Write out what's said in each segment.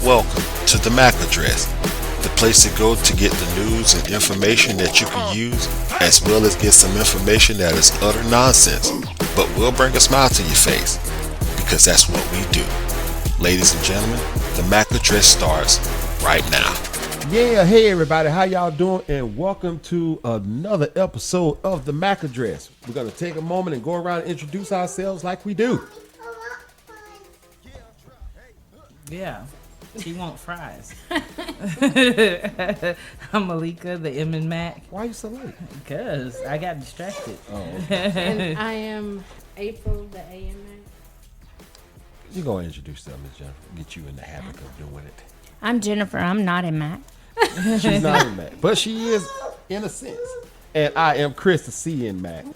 Welcome to the M.A.C, the place to go to get the news and information that you can use, as well as get some information that is utter nonsense, but will bring a smile to your face, because that's what we do. Ladies and gentlemen, the M.A.C starts right now. Yeah, hey everybody, how y'all doing? And welcome to another episode of the M.A.C. We're going to take a moment and go around and introduce ourselves like we do. Yeah, she want fries. I'm Malika, the M.A.C. Why are you so late? Because I got distracted. Oh, And I am April, the AMA. you go and introduce yourself, Ms. Jennifer. Get you in the habit of doing it. I'm Jennifer. I'm not in Mac. She's not in Mac, but she is in a sense. And I am Chris, the C in Mac.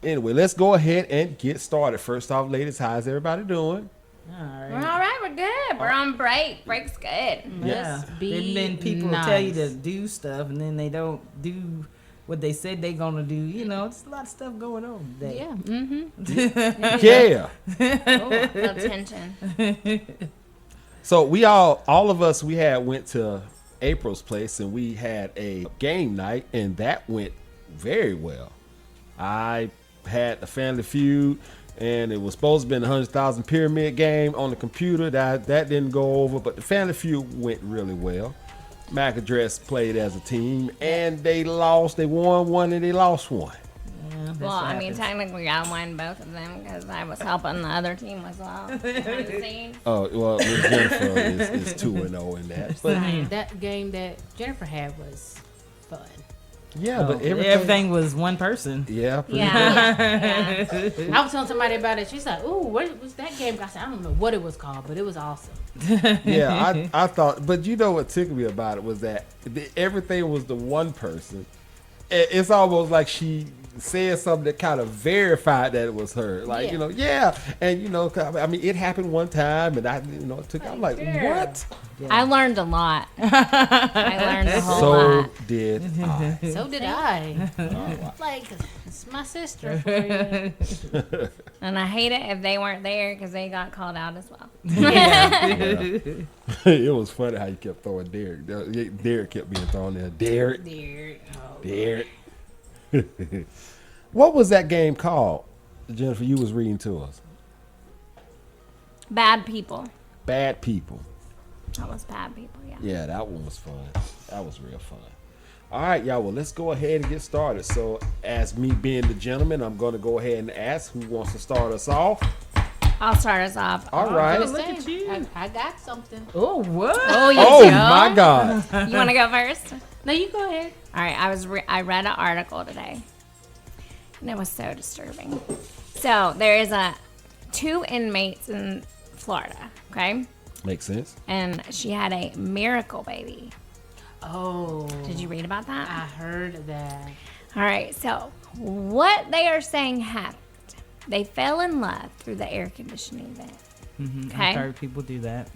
Anyway, let's go ahead and get started. First off, ladies, how's everybody doing? All We're right. all right. We're good. We're on break. Break's good. Yeah. Let's be And then people nice. tell you to do stuff, and then they don't do what they said they gonna do. You know, it's a lot of stuff going on today. Yeah. Mm-hmm. Yeah. Attention. So we all of us, we went to April's place and we had a game night, and that went very well. I had the Family Feud, and it was supposed to be the 100,000 pyramid game on the computer. That didn't go over, but the Family Feud went really well. M.A.C played as a team, and they lost. They won one and they lost one. Yeah, that's Well, what I mean, happens. technically, I won both of them because I was helping the other team as well. Behind the scenes. Oh well, Ms. Jennifer is 2-0 in that. But That game that Jennifer had was fun. yeah, Oh, but everything was one person. Yeah, pretty Yeah. I was telling somebody about it. She's like, "Ooh, what was that game?" I said, "I don't know what it was called, but it was awesome." Yeah, I thought, but you know what tickled me about it was that everything was the one person. It's almost like she said something that kind of verified that it was her. Like, Yeah. and I mean, it happened one time, and I'm like, what? I learned a lot. I learned a whole So lot. did I. So did I. Like, it's my sister for you. And I hate it if they weren't there because they got called out as well. It was funny how you kept throwing Derek. Derek kept being thrown there. Derek. Derek. What was that game called, Jennifer? You was reading to us. Bad people. Bad People. That was bad people, yeah. Yeah, that one was fun. That was real fun. All right, y'all. Well, let's go ahead and get started. So, as me being the gentleman, I'm going to go ahead and ask who wants to start us off. I'll start us off. All right. Look at you. I got something. Oh, what? Oh, you Oh do? my God. You want to go first? No, you go ahead. All right, I read an article today, and it was so disturbing. So there is two inmates in Florida, okay, Makes sense. and she had a miracle baby. Oh, Did you read about that? I heard that. All right, so what they are saying happened? They fell in love through the air conditioning vent, I've okay, heard people do that.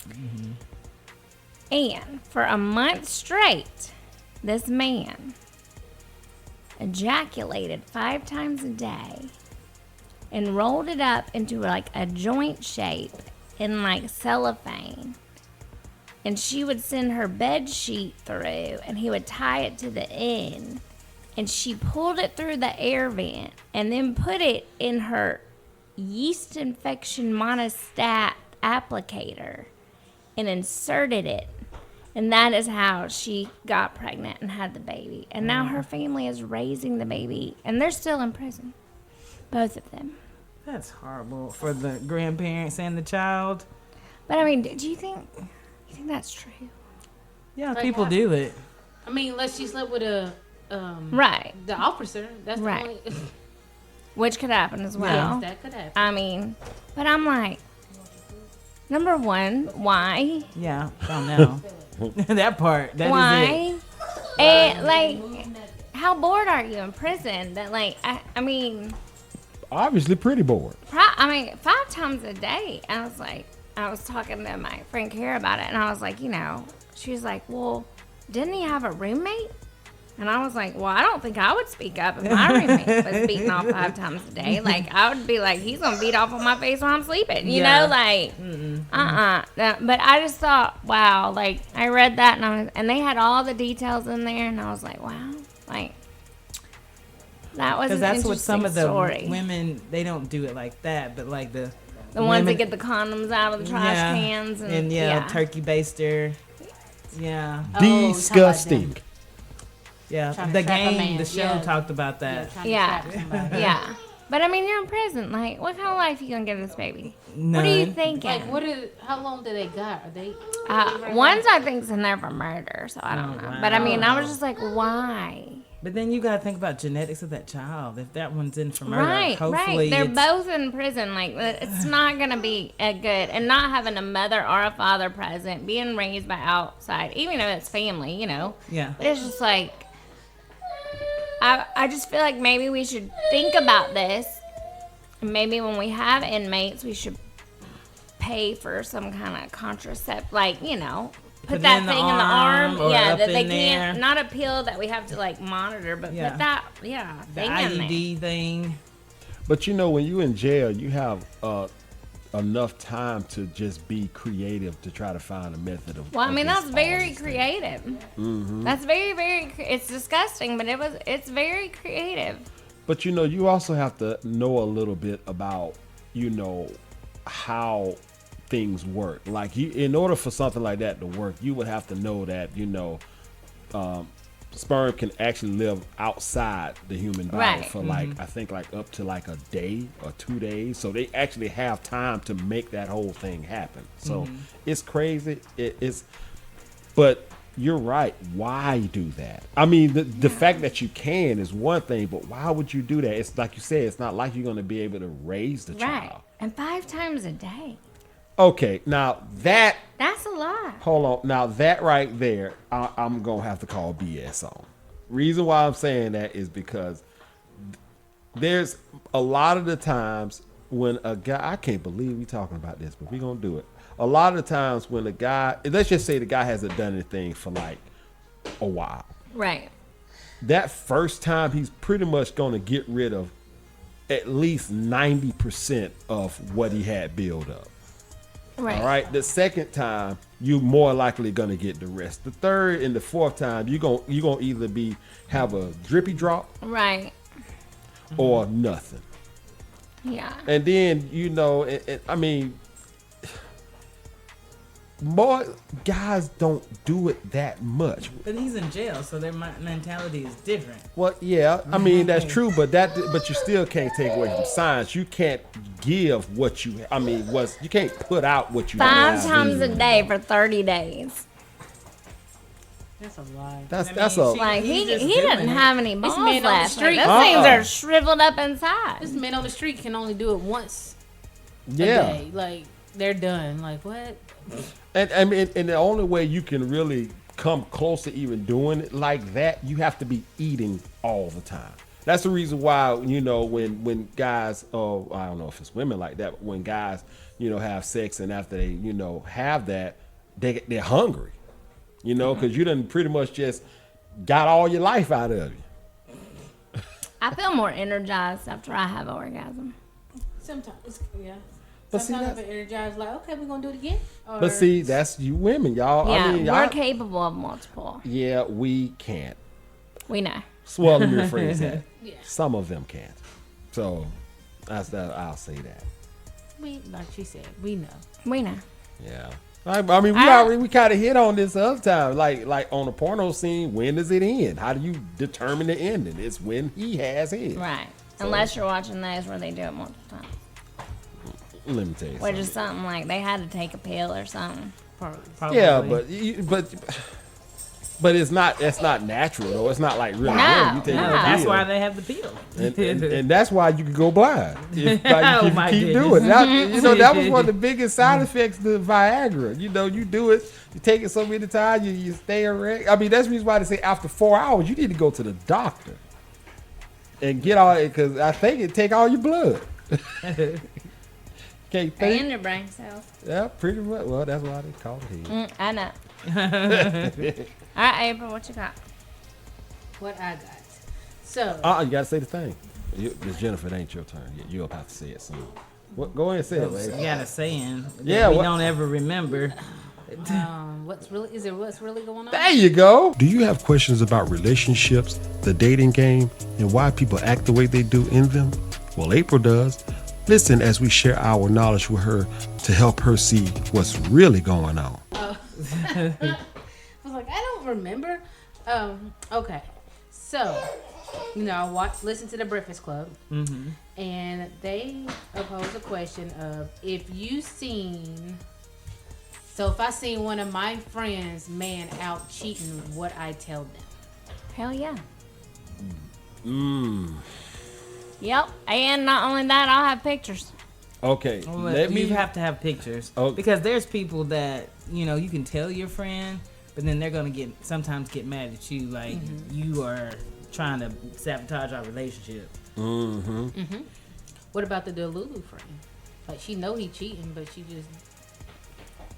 and for a month straight, this man ejaculated 5 times a day and rolled it up into like a joint shape in like cellophane. And she would send her bed sheet through and he would tie it to the end. And she pulled it through the air vent and then put it in her yeast infection monostat applicator and inserted it. And that is how she got pregnant and had the baby. And now her family is raising the baby. And they're still in prison. Both of them. That's horrible for the grandparents and the child. But I mean, do you think that's true? Yeah, Like people how- do it. I mean, unless she slept with a Right. the officer. That's Right. the only. Which could happen as well. Yes, that could happen. I mean, but I'm like, number one, why? Yeah, I don't know. That part. That is it. Why? And like, how bored are you in prison? That like, I mean, Obviously, pretty bored. 5 times a day. I was talking to my friend Kara about it, and I was like, she was like, well, didn't he have a roommate? And I was like, well, I don't think I would speak up if my roommate was beating off 5 times a day. Like, I would be like, he's going to beat off on my face while I'm sleeping. You know, like, But I just thought, wow, like, I read that and they had all the details in there. And I was like, wow, like, that was an that's interesting what some of the story. women, they don't do it like that, but like the ones women, that get the condoms out of the trash cans. And turkey baster. Yeah. Disgusting. Yeah, Trying to the trap a game, man. the show Yeah. talked about that. Yeah. Trying to trap somebody. Yeah. But I mean, you're in prison. Like, what kind of life you gonna give this baby? None. What are you thinking? Like, how long do they got? Are they? One's I think's in there for murder, so I don't know. wow. But I mean, I was just like, why? But then you gotta think about genetics of that child. If that one's in for murder, Right, hopefully right. They're it's- both in prison. Like, it's not gonna be a good, and not having a mother or a father present, being raised by outside, even though it's family, you know. Yeah. But it's just like, I just feel like maybe we should think about this. Maybe when we have inmates, we should pay for some kind of contracept, like, you know, put it that in the thing in the arm. or Yeah, up that they in can't, there. not a pill that we have to like monitor, but Yeah. put that, the thing in there. IUD thing. But you know, when you in jail, you have enough time to just be creative to try to find a method of. Well, I mean, against that's all very these things. creative. That's very, very, it's disgusting, but it's very creative. But you know, you also have to know a little bit about, you know, how things work. Like, in order for something like that to work, you would have to know that, you know, sperm can actually live outside the human body Right. for like, I think like up to like a day or 2 days. So they actually have time to make that whole thing happen. So it's crazy. It's, but you're right. Why do that? I mean, the fact that you can is one thing, but why would you do that? It's like you said, it's not like you're going to be able to raise the Right. child. And 5 times a day. Okay, now That's a lot. hold on. Now that right there, I'm going to have to call BS on. Reason why I'm saying that is because there's a lot of the times when a guy, I can't believe we talking about this, but we're going to do it. A lot of the times when a guy, let's just say the guy hasn't done anything for like a while. Right. That first time, he's pretty much going to get rid of at least 90% of what he had built up. Right. All right. The second time, you more likely going to get the rest. The third and the fourth time, you're gonna either have a drippy drop Right. or nothing. Yeah. And then, you know, I mean, more guys don't do it that much. But he's in jail, so their mentality is different. Well, yeah, I mean that's true, but you still can't take away from science. You can't give what you. I mean, you can't put out what you 5 have times a in you. day for 30 days. That's a lie. That's I a. mean, Like, he just didn't doing it. have any balls men on the left. Like, street. those things Uh-uh. are shriveled up inside. This men on the street can only do it once a Yeah. day. Like, they're done. Like, what? And I mean, and the only way you can really come close to even doing it like that, you have to be eating all the time. That's the reason why, you know, when guys, oh, I don't know if it's women like that, but when guys, you know, have sex and after they, you know, have that, they're hungry, you know, because you done pretty much just got all your life out of you. I feel more energized after I have an orgasm. Sometimes, yeah. But see, Sometimes that's- I'm energized, like, okay, we're going to do it again. Or, But see, that's you women, y'all. Yeah, I mean, we're y'all, capable of multiple. yeah, we can't. We know. Well, let me rephrase that. Yeah. Some of them can't. So that's that. I'll say that. like she said, we know. We know. Yeah. I mean, we kind of hit on this the other time. Like on a porno scene, when does it end? How do you determine the ending? It's when he has his. Right. Unless you're watching those where they do it multiple times. Let me tell you Which something. is something like they had to take a pill or something. Probably. Yeah, but it's not. That's not natural though. It's not like really. No, You take no. a That's pill. why they have the pill. And that's why you can go blind if, Oh, if my you keep goodness. doing it. You know, that was one of the biggest side effects of Viagra. You know, you do it, you take it so many times, you stay erect. I mean, that's the reason why they say after 4 hours, you need to go to the doctor and get all it, because I think it take all your blood. Can't And think. your brain cells. Yeah, pretty much. Well, that's why they call it head. I know. All right, April, what you got? what I got. So You gotta say the thing. Miss Jennifer, it ain't your turn. You'll have to say it soon. What? Go ahead and say it, You lady. got a saying that Yeah, we what- don't ever remember. what's really going on? There you go. Do you have questions about relationships, the dating game, and why people act the way they do in them? Well, April does. Listen as we share our knowledge with her to help her see what's really going on. I was like, I don't remember. Okay. So, I listen to the Breakfast Club, and they pose a question of if I seen one of my friends' man out cheating, what I tell them. Hell yeah. Yep. And not only that, I'll have pictures. Okay. Well, you have to have pictures because there's people that you can tell your friend, but then they're gonna sometimes get mad at you, like you are trying to sabotage our relationship. What about the Delulu friend? Like she know he cheating, but she just.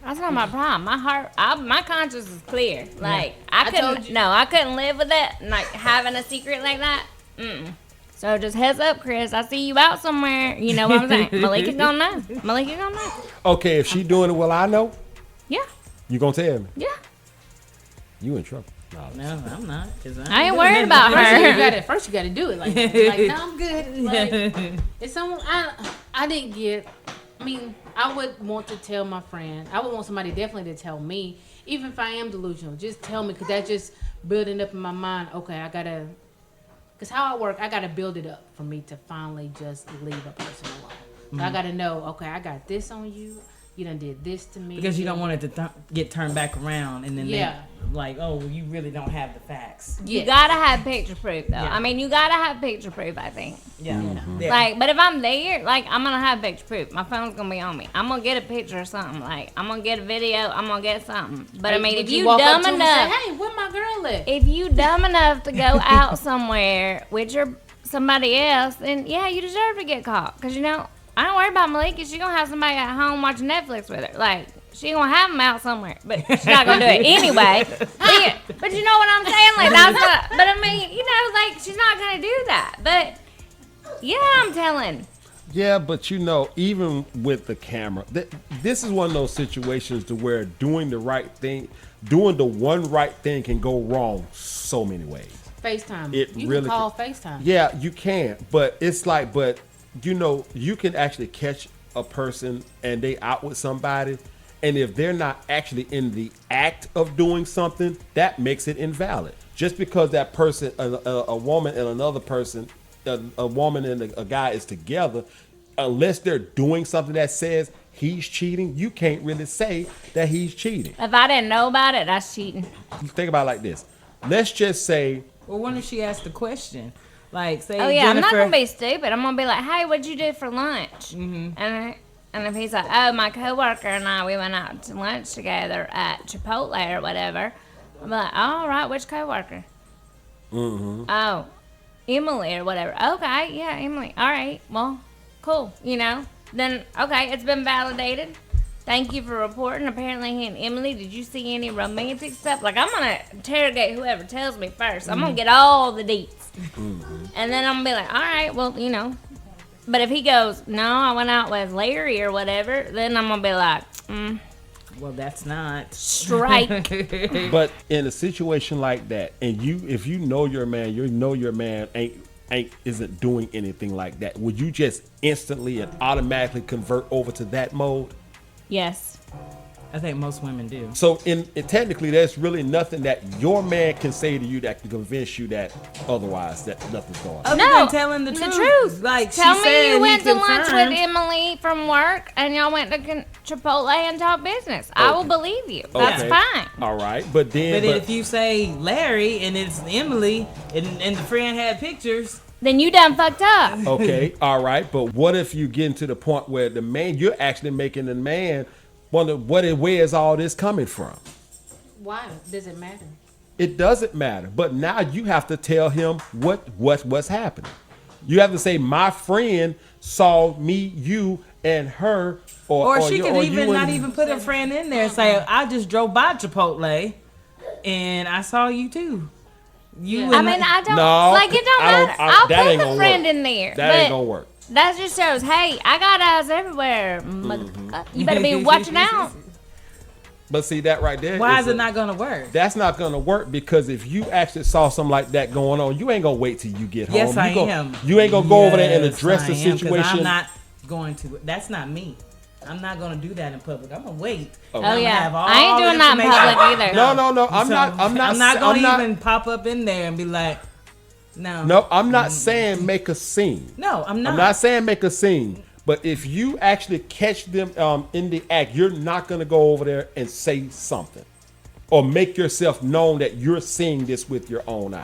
That's not my problem. My conscience is clear. Like I told you. couldn't live with it. Like having a secret like that. So just heads up, Chris. I see you out somewhere. You know what I'm saying? Malika's gonna know. Okay, if she doing it, will I know? Yeah. You gonna tell me? Yeah. You in trouble? No, I'm not. 'Cause I ain't worried about her. First you gotta do it. Like no, I'm good. Like, if someone I didn't get. I mean, I would want to tell my friend. I would want somebody definitely to tell me, even if I am delusional. Just tell me, because that's just building up in my mind. Okay, I gotta, because how I work, I gotta build it up for me to finally just leave a person alone. So I gotta know, okay, I got this on you. You done did this to me. Because you don't want it to get turned back around, and then Yeah. they like, oh, well, you really don't have the facts. You gotta have picture proof, though. Yeah. I mean, you gotta have picture proof, I think. Yeah. Yeah. Like, but if I'm there, like, I'm gonna have picture proof. My phone's gonna be on me. I'm gonna get a picture or something. Like, I'm gonna get a video. I'm gonna get something. But I mean, if you walk up dumb to him and say, enough, hey, where my girl at? if you dumb enough to go out somewhere with somebody else, then yeah, you deserve to get caught. Cause I don't worry about Malika. She gonna have somebody at home watching Netflix with her. Like, she gonna have them out somewhere, but she's not gonna do it anyway. But you know what I'm saying? Like, that's what. But I mean, like, she's not gonna do that. But yeah, I'm telling. Yeah, but even with the camera, this is one of those situations to where doing the one right thing can go wrong so many ways. FaceTime. You really can call FaceTime. Yeah, you can, but it's like, you can actually catch a person and they out with somebody, and if they're not actually in the act of doing something, that makes it invalid. Just because that person, a woman and another person, a woman and a guy is together, unless they're doing something that says he's cheating, you can't really say that he's cheating. If I didn't know about it, that's cheating. Think about it like this. Let's just say, Well, what if she asked the question? Like, say, Oh yeah, Jennifer, I'm not gonna be stupid. I'm gonna be like, "Hey, what'd you do for lunch?" And if he's like, "Oh, my coworker and I, we went out to lunch together at Chipotle or whatever," I'm like, "All right, which coworker?" Oh, Emily or whatever. Okay, yeah, Emily. All right, well, cool. Then okay, it's been validated. Thank you for reporting. Apparently, he and Emily, did you see any romantic stuff? Like, I'm gonna interrogate whoever tells me first. I'm gonna get all the deets. And then I'm gonna be like, all right, well, But if he goes, no, I went out with Larry or whatever, then I'm gonna be like, well, that's not strike. but in a situation like that, and if you know your man, isn't doing anything like that, would you just instantly and automatically convert over to that mode? Yes. I think most women do. So technically, there's really nothing that your man can say to you that can convince you that otherwise that nothing's going on. Other No, than telling the truth. Like, tell she me said you went he to lunch with confirmed. Emily from work and y'all went to Chipotle and talked business. I will believe you. That's Okay. fine. All right, but then But if you say Larry and it's Emily and the friend had pictures, Then you done fucked up. okay, all right, but what if you get to the point where you're actually making the man wonder where's all this coming from? Why does it matter? It doesn't matter, but now you have to tell him what's happening. You have to say, my friend saw me, you, and her, or she could you not and- even put her friend in there and say, I just drove by Chipotle and I saw you too. You. Yeah. I mean, I don't No, like it. Don't I don't- matter. I- I'll that ain't put gonna a friend work. in there. That ain't gonna work. That just shows, hey, I got eyes everywhere. You better be watching out. But see that right there. Why is it not gonna work? That's not gonna work because if you actually saw something like that going on, you ain't gonna wait till you get home. Yes, I You am. You ain't gonna go over there and Yes, address the I am, 'cause situation. I'm not going to. That's not me. I'm not gonna do that in public. I'm gonna wait. Oh, Oh, yeah. Have all I ain't the doing that in information. public either. No. I'm not gonna even pop up in there and be like, no. No, I'm not saying make a scene. No, I'm not. I'm not saying make a scene. But if you actually catch them in the act, you're not gonna go over there and say something, or make yourself known that you're seeing this with your own eyes.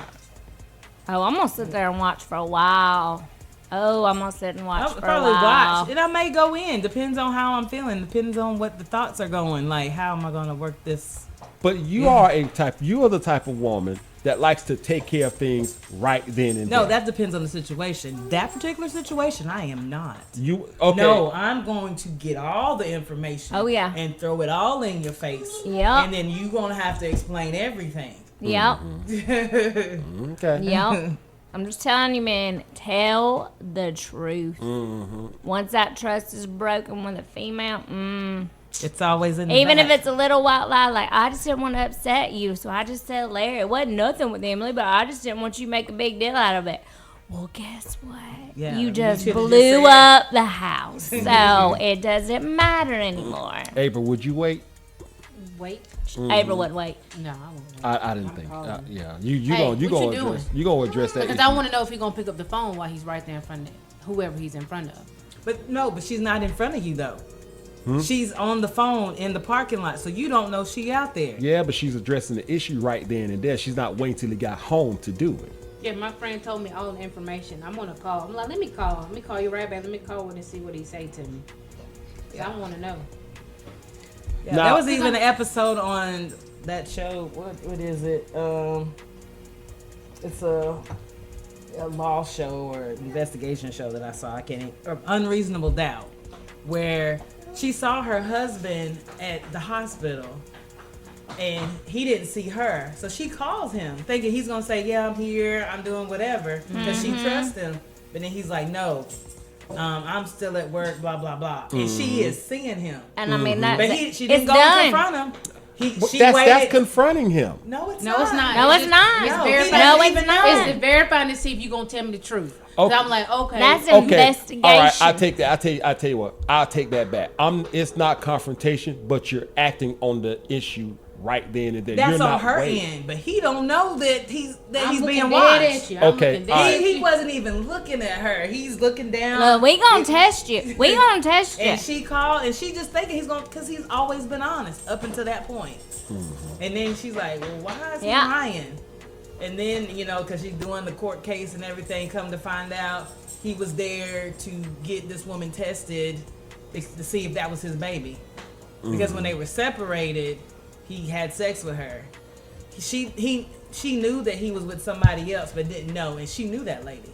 Oh, I'm gonna sit there and watch for a while. Oh, I'm gonna sit and watch I'll for a probably while. watch. And I may go in. Depends on how I'm feeling. Depends on what the thoughts are going. Like, how am I gonna work this? But you are the type of woman that likes to take care of things right then and No, there. that depends on the situation. That particular situation, I am not. You okay? No, I'm going to get all the information. Oh, yeah. And throw it all in your face. Yep. And then you gonna have to explain everything. Yep. Okay. Yep. I'm just telling you, man, tell the truth. Once that trust is broken with a female, It's always in the even if back. it's a little white lie, like, I just didn't want to upset you, so I just said Larry. It wasn't nothing with Emily, but I just didn't want you to make a big deal out of it. Well, guess what? Yeah, you you just should've just blew said- up the house, so it doesn't matter anymore. April, would you wait? Wait. April would wait. No, I won't. I didn't think. Yeah, you Hey, gonna what you doing? address that. Because issue. I want to know if he's gonna pick up the phone while he's right there in front of whoever he's in front of. But she's not in front of you though. She's on the phone in the parking lot, so you don't know she out there. Yeah, but she's addressing the issue right then and there. She's not waiting till he got home to do it. Yeah, my friend told me all the information. I'm gonna call. I'm like, let me call you right back. Let me call and see what he say to me. 'Cause I want to know. Yeah, Now- there was even an episode on that show. What is it? It's a law show or investigation show that I saw. I can't. Or Unreasonable Doubt, where she saw her husband at the hospital and he didn't see her, so she calls him thinking he's gonna say, "Yeah, I'm here. I'm doing whatever," because she trusts him. But then he's like, "No, I'm still at work, blah blah blah," and she is seeing him. And I mean, that's But she didn't it's go done. to confront him. She That's waited. confronting him. No, it's No, not. it's not. No, it's not. It's No, verifying. he doesn't No, even it's know. not. It's verifying to see if you're gonna tell me the truth. Okay. So I'm like, okay. That's Okay. investigation. All right. I take that. I tell you what. I'll take that back. It's not confrontation, but you're acting on the issue right then and there. That's You're on not her waiting. end, but he don't know that he's I'm being looking dead watched. at you. I'm Okay, looking dead all right. at He you. wasn't even looking at her. He's looking down. Look, we gonna test you. We gonna test you. And she called, and she just thinking he's gonna, because he's always been honest up until that point. And then she's like, "Well, why is he Yeah. lying?" And then because she's doing the court case and everything, come to find out he was there to get this woman tested to see if that was his baby. Because when they were separated, he had sex with her. She knew that he was with somebody else, but didn't know, and she knew that lady.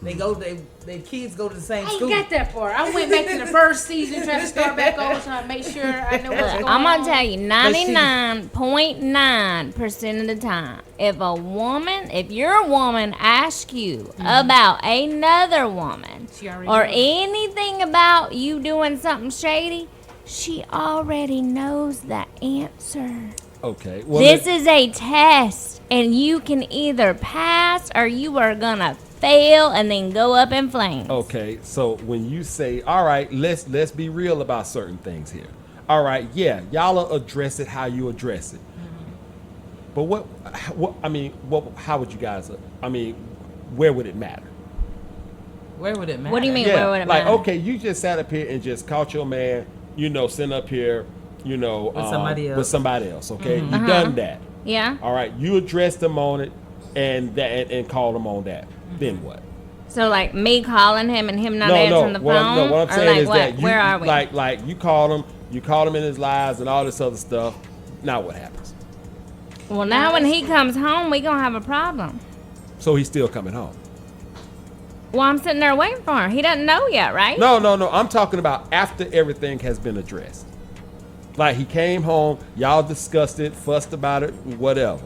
Their kids go to the same I ain't school. got that far. I went back to the first season, trying to start back over, so I make sure I know what's going on. I'm gonna tell you, 99.9% of the time, if you're a woman, ask you about another woman She already or knows. anything about you doing something shady, she already knows the answer. Okay. Well, This is a test, and you can either pass or you are gonna fail and then go up in flames. Okay, so when you say, all right, let's be real about certain things here. All right, yeah, y'all will address it how you address it. But how would you guys? Where would it matter? Where would it matter? What do you mean? Where would it like matter? okay, you just sat up here and just caught your man, sitting up here, with somebody else. Okay, you done that. Yeah. All right, you addressed them on it, and called them on that. Then what? So like me calling him and him not answering the phone? What I'm Or saying like is what? that you, Where are we? like you called him in his lies and all this other stuff. Now what happens? Well, now when he comes home, we gonna have a problem. So he's still coming home. Well, I'm sitting there waiting for him. He doesn't know yet, right? No. I'm talking about after everything has been addressed. Like he came home, y'all discussed it, fussed about it, whatever.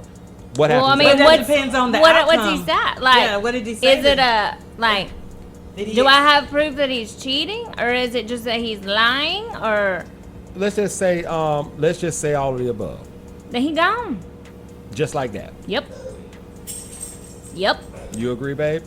What Well, I happens? mean, after? That depends on the what's outcome. he say? Like, Yeah, what did he say? Is it a like? Did he- Do I have proof that he's cheating, or is it just that he's lying, or Let's just say all of the above, that he gone? just like that. Yep. Yep. You agree, babe?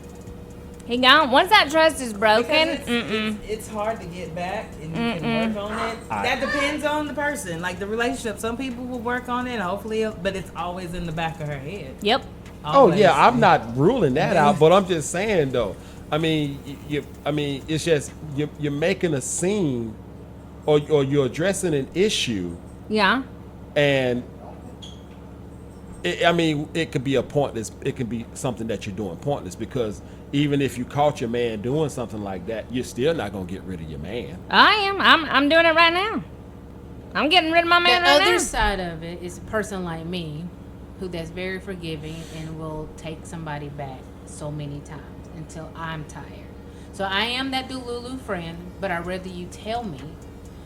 He gone. Once that trust is broken, Because it's hard to get back, and you can work on it. That depends on the person, like the relationship. Some people will work on it, hopefully, but it's always in the back of her head. Yep. Oh Always. yeah, I'm not ruling that out, but I'm just saying though. I mean, it's just you're making a scene, or you're addressing an issue, Yeah. and it could be a pointless. It can be something that you're doing pointless, because even if you caught your man doing something like that, you're still not gonna get rid of your man. I am. I'm doing it right now. I'm getting rid of my man The right other now. side of it is a person like me, that's very forgiving and will take somebody back so many times until I'm tired. So I am that Delulu friend, but I'd rather you tell me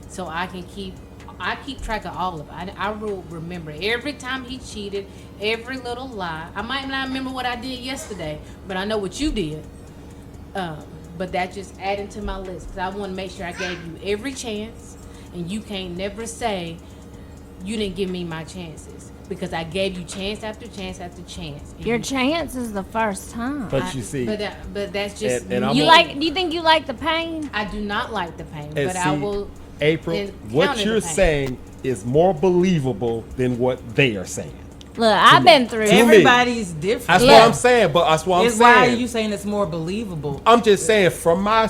so I keep track of all of it. I will remember every time he cheated, every little lie. I might not remember what I did yesterday, but I know what you did. But that just added to my list, because I want to make sure I gave you every chance, and you can't never say you didn't give me my chances, because I gave you chance after chance after chance. And Your you- chance is the first time. But you see, but that's just and I'm You a- like? Do you think you like the pain? I do not like the pain, and but I see, will. April, and what counter you're the pain. saying is more believable than what they are saying. Look, I've been through. To me. Everybody's different. That's Look. what I'm saying. But that's what I'm It's why are saying. you saying it's more believable? I'm just saying from my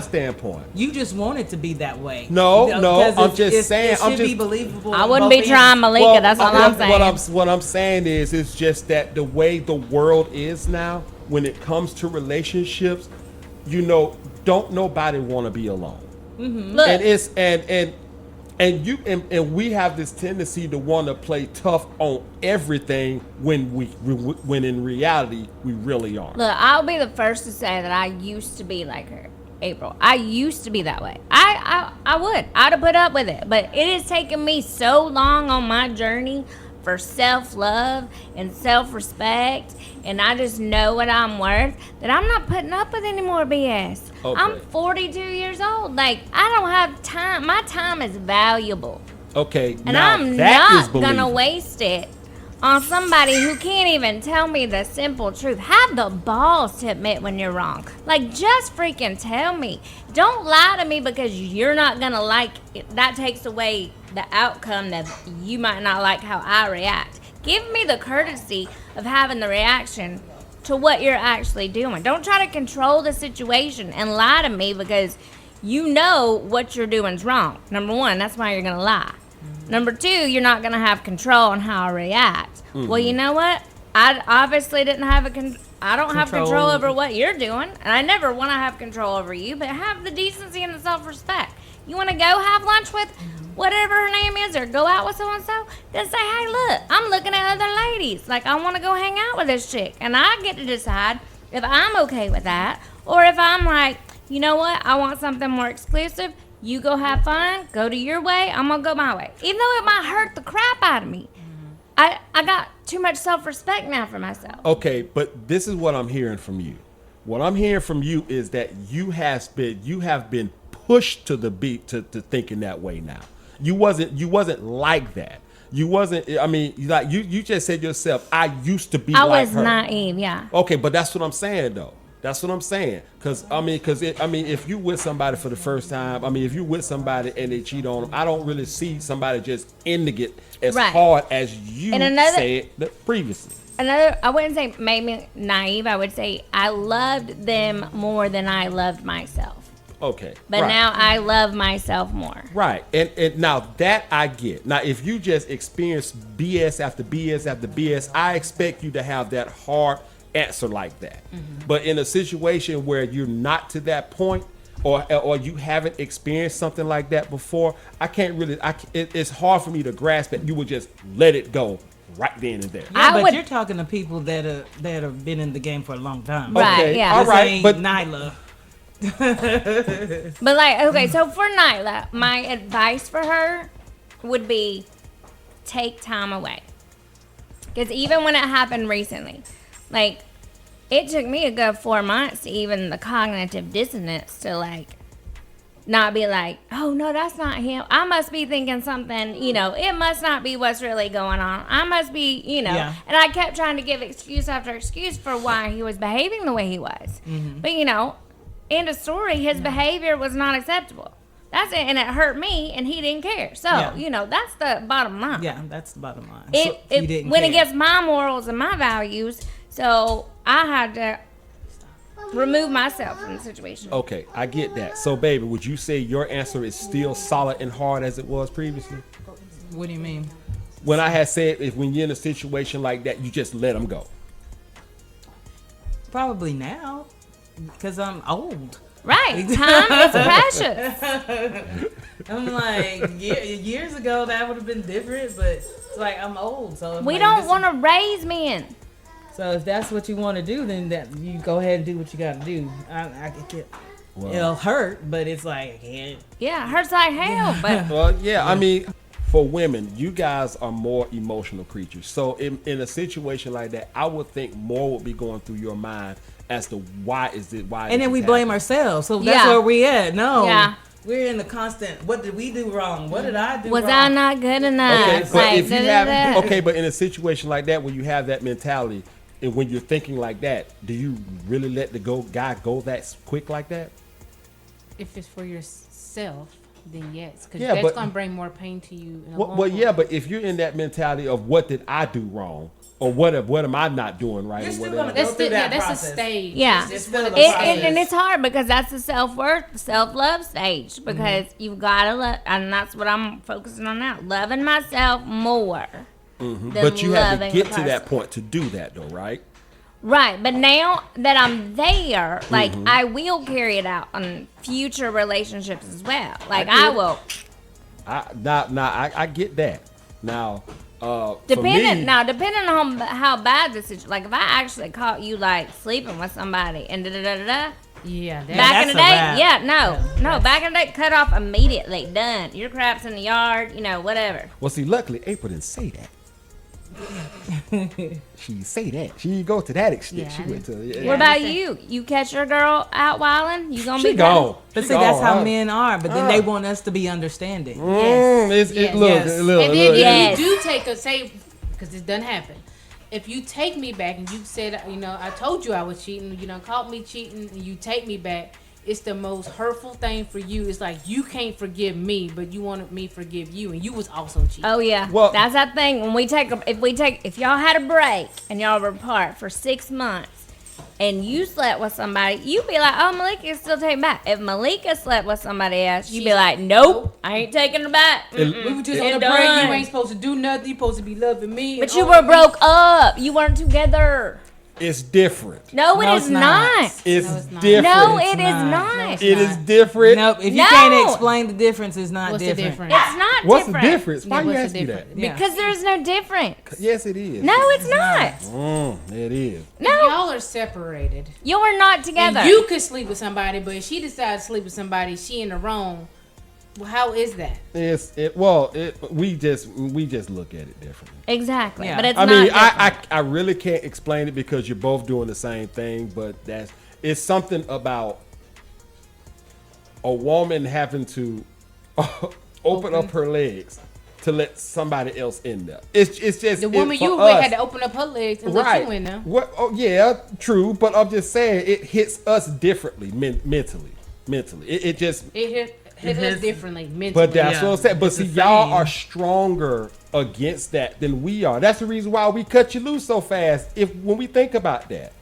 standpoint. You just want it to be that way. No, Because no, I'm it's- just saying- It should I'm be just- believable. I on wouldn't both be trying ends. Malika. That's all I'm saying. What I'm saying is, it's just that the way the world is now, when it comes to relationships, don't nobody want to be alone. Look, And it's and we have this tendency to want to play tough on everything when in reality we really aren't. Look, I'll be the first to say that I used to be like her, April. I used to be that way. I'd have put up with it, but it has taken me so long on my journey for self-love and self-respect, and I just know what I'm worth, that I'm not putting up with any more BS. Okay. I'm 42 years old. Like, I don't have time. My time is valuable. Okay, And now I'm that is not gonna believable. waste it on somebody who can't even tell me the simple truth. Have the balls to admit when you're wrong. Like, just freaking tell me. Don't lie to me because you're not gonna like it. That takes away the outcome that you might not like how I react. Give me the courtesy of having the reaction to what you're actually doing. Don't try to control the situation and lie to me because you know what you're doing is wrong. Number one, that's why you're gonna lie. Number two, you're not gonna have control on how I react. Well, you know what? I obviously didn't have I don't have control over what you're doing, and I never want to have control over you. But have the decency and the self-respect. You want to go have lunch with whatever her name is, or go out with so and so? Then say, hey, look, I'm looking at other ladies. Like, I want to go hang out with this chick, and I get to decide if I'm okay with that, or if I'm like, you know what? I want something more exclusive. You go have fun, go to your way, I'm gonna go my way. Even though it might hurt the crap out of me. I got too much self-respect now for myself. Okay, but this is what I'm hearing from you. What I'm hearing from you is that you have been pushed to the beat to thinking that way now. You wasn't like that. You wasn't. I mean, like you just said yourself. I used to be. I like was her. naive, yeah. Okay, but that's what I'm saying though. That's what I'm saying. If you with somebody for the first time, if you with somebody and they cheat on them, I don't really see somebody just ending it as Right. hard as you And said previously. I wouldn't say made me naive. I would say I loved them more than I loved myself. Okay. But right. now I love myself more. Right. And now that I get. Now, if you just experience BS after BS after BS, I expect you to have that hard answer like that. But in a situation where you're not to that point, or you haven't experienced something like that before, I can't really. It's hard for me to grasp it. You would just let it go right then and there. Yeah, but would- you're talking to people that have been in the game for a long time. Right, Okay, yeah. all This right, ain't but Nyla. But like, okay, so for Nyla, my advice for her would be take time away. Because even when it happened recently, like, it took me a good 4 months to even the cognitive dissonance to, like, not be like, oh, no, that's not him. I must be thinking something, you know, it must not be what's really going on. I must be, you know. Yeah. And I kept trying to give excuse after excuse for why he was behaving the way he was. Mm-hmm. But, you know, end of story, his behavior was not acceptable. That's it. And it hurt me, and he didn't care. So, you know, that's the bottom line. Yeah, that's the bottom line. It didn't went care. against my morals and my values, so I had to remove myself from the situation. Okay, I get that. So, baby, would you say your answer is still solid and hard as it was previously? What do you mean? When I had said if when you're in a situation like that, you just let them go. Probably now, because I'm old. Right, time is precious. I'm like, years ago that would have been different, but it's like I'm old, so We like, don't want to raise men. So if that's what you want to do, then that you go ahead and do what you got to do. I get, it'll hurt, but it's like I can't. Yeah, it hurts like hell, but Well, yeah, I mean, for women, you guys are more emotional creatures. So in a situation like that, I would think more would be going through your mind as to why. And then we blame ourselves. So that's Yeah. where we at. No. Yeah. We're in the constant, what did we do wrong? What did I do was wrong? I not good enough? Okay, but Like, if you have da-da-da. okay, but in a situation like that, when you have that mentality, and when you're thinking like that, do you really let the guy go that quick like that? If it's for yourself, then yes, because Yeah, that's but- gonna bring more pain to you. In the Well, long well, run. yeah, but if you're in that mentality of what did I do wrong, or what am I not doing right, You're or still whatever. gonna that's go through that that's process. a stage. Yeah. It's still a And process. it's hard because that's the self-worth, self-love stage because you've got to love, and that's what I'm focusing on now, loving myself more than But you have to loving get the to that person. point to do that, though, right? Right, but now that I'm there, like, I will carry it out on future relationships as well. Like, I will. I get that. Now, for Depending me, on how bad the situation, like if I actually caught you like sleeping with somebody and da. Yeah, Back in that's the a day, wrap. no. Back in the day, cut off immediately. Done. Your crap's in the yard. You know, whatever. well, see, luckily April didn't say that. She say that. She didn't go to that extent. Yeah, She I went to. What about you? You catch your girl out wilding? You gonna She be gone. But She see, that's gone, how huh? men are. But then they want us to be understanding. Yes. It Yes. look, Yes. look, And then look. Yes. if you do take a say, because this doesn't happen. If you take me back and you said, you know, I told you I was cheating, you know, caught me cheating, and you take me back, it's the most hurtful thing for you. It's like you can't forgive me, but you wanted me to forgive you, and you was also cheating. Oh yeah, Well- that's that thing. When if y'all had a break and y'all were apart for 6 months, and you slept with somebody, you'd be like, "Oh, Malika still take back." If Malika slept with somebody else, you'd be like, "Nope, I ain't taking her back." We were just on It a break. done. You ain't supposed to do nothing. You supposed to be loving me. But and you all were this. broke up. You weren't together. It's different. No, No, it it's is not. not. It's No, it's not. different. No, It's it is not. not. it's It not. is different. Nope. If you No. can't explain the difference, it's not What's different. the difference? It's not What's different. the difference? Why Yeah, you what's ask the me difference? that? Yeah. Because there's no difference. Yes, it is. No, it's not. It is. No, Y'all are separated. you're not together. And you could sleep with somebody, but if she decides to sleep with somebody, she in the wrong. Well, how is that? We just look at it differently. Exactly, Yeah. but it's I not mean, different. I really can't explain it because you're both doing the same thing, but it's something about a woman having to open up her legs to let somebody else in there. It's just The woman for you were us, with had to open up her legs and let you in there. What? Oh yeah, true. But I'm just saying it hits us differently mentally. It just. It hit us differently mentally. But that's Yeah. what I'm saying. But It's see, the y'all same. are stronger against that than we are. That's the reason why we cut you loose so fast. When we think about that.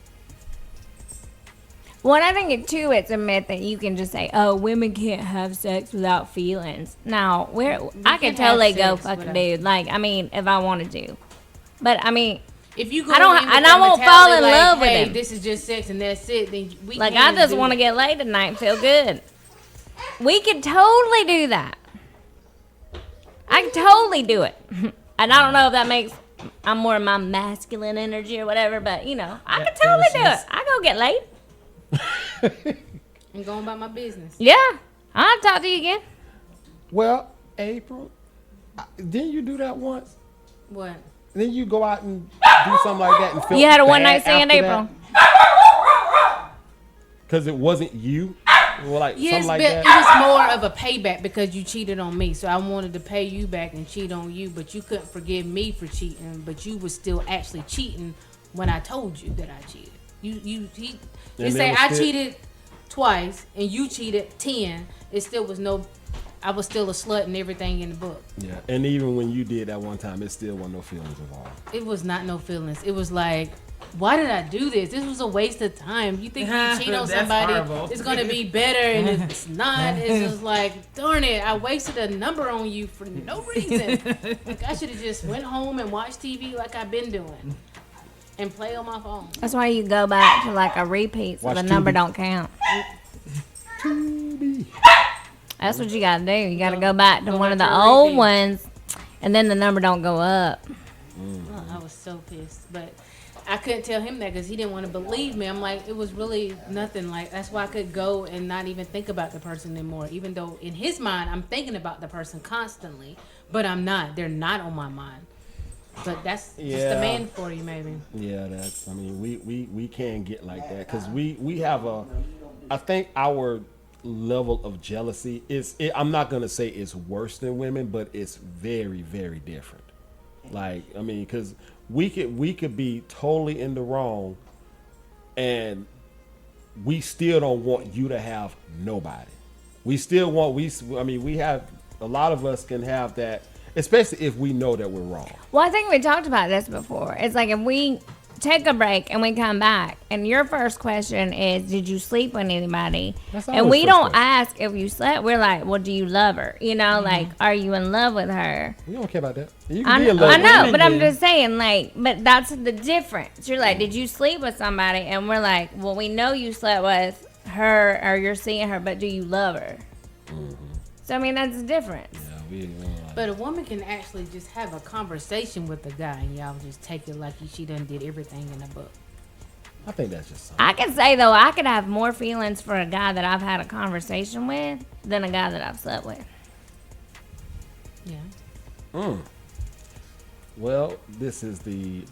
Well, I think it too, it's a myth that you can just say, "Oh, women can't have sex without feelings." Now, I can could totally have go sex fuck a without- dude. Like, I mean, if I wanted to, but I mean, if you go I don't- in with and I that won't mentality fall in like, love with hey, him. this is just sex and that's it. Then we like I can't just do want to it. get laid tonight and feel good. We could totally do that. I could totally do it, and I don't know if that makes I'm more of my masculine energy or whatever, but you know, I could totally do it. I go get laid. I'm going about my business. Yeah, I'll talk to you again. Well, April, didn't you do that once? What? then you go out and do something like that and feel You had a one bad night stand, after April. because it wasn't you. Well, like Yes, something like but that. it was more of a payback because you cheated on me. So I wanted to pay you back and cheat on you, but you couldn't forgive me for cheating. But you were still actually cheating when I told you that I cheated. You say I cheated twice and you cheated 10. It still was no. I was still a slut and everything in the book. Yeah, and even when you did that one time, it still wasn't no feelings involved. It was not no feelings. It was like, why did I do this? This was a waste of time. You think you cheat on That's somebody, horrible. it's gonna be better, and it's not. It's just like, darn it, I wasted a number on you for no reason. Like I should have just went home and watched TV like I've been doing, and play on my phone. That's why you go back to like a repeat so Watch the number Tubi. don't count. That's what you gotta do. You gotta go back to Go one of back the to a old repeat. ones, and then the number don't go up. Oh, I was so pissed, but I couldn't tell him that because he didn't want to believe me. I'm like, it was really nothing. Like that's why I could go and not even think about the person anymore. Even though in his mind, I'm thinking about the person constantly, but I'm not. They're not on my mind. But that's just Yeah. the man for you, maybe. Yeah, that's. I mean, we can get like that because we have a. I think our level of jealousy is. I'm not gonna say it's worse than women, but it's very very different. Like I mean, because we could be totally in the wrong, and we still don't want you to have nobody. We still want we have a lot of us can have that, especially if we know that we're wrong. Well, I think we talked about this before. It's like if we take a break and we come back, and your first question is, "Did you sleep with anybody?" That's And always we first don't question. ask if you slept. We're like, "Well, do you love her?" You know, like, "Are you in love with her?" We don't care about that. You I can be in love with know, me. but I'm do. just saying, like, but that's the difference. You're like, "Did you sleep with somebody?" And we're like, "Well, we know you slept with her, or you're seeing her, but do you love her?" So I mean, that's the difference. Yeah, we But a woman can actually just have a conversation with a guy, and y'all just take it like she done did everything in the book. I think that's just something. I can say though, I could have more feelings for a guy that I've had a conversation with than a guy that I've slept with. Yeah. Well, this is the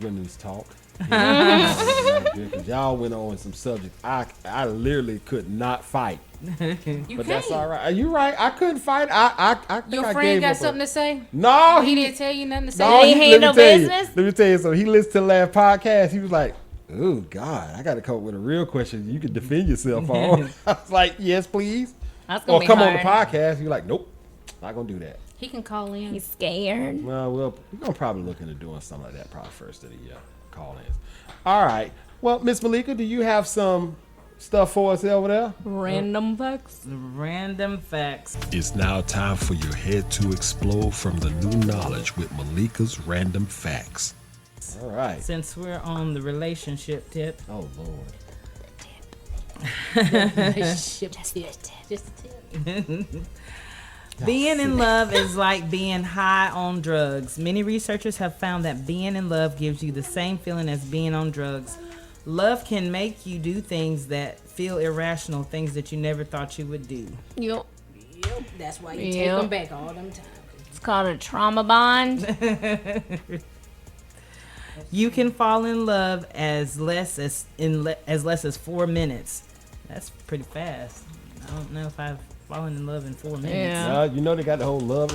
women's talk. Because y'all went on some subjects I literally could not fight. You But can't. that's all right. You're right. I couldn't fight. I think Your I friend gave got up something to say? No, He didn't tell you nothing to say? No, Did he let me handle tell you. business? Let me tell you something. He listened to the last podcast. He was like, "Oh God, I got to come up with a real question you can defend yourself on." I was like, "Yes, please." That's gonna Or be come hard. on the podcast. You're like, "Nope, not gonna do that." He can call in. He's scared. Well, we're gonna probably look into doing something like that probably first of the call-ins. All right. Well, Miss Malika, do you have some stuff for us over there? Random facts. Random facts. It's now time for your head to explode from the new knowledge with Malika's Random Facts. All right. Since we're on the relationship tip, Oh Lord. Relationship tip. Just a tip. being in love is like being high on drugs. Many researchers have found that being in love gives you the same feeling as being on drugs. Love can make you do things that feel irrational, things that you never thought you would do. Yep. Yep. That's why you take Yep. them back all them times. It's called a trauma bond. You can fall in love as less as 4 minutes. That's pretty fast. I don't know if I've fallen in love in 4 minutes. Yeah. You know they got the whole love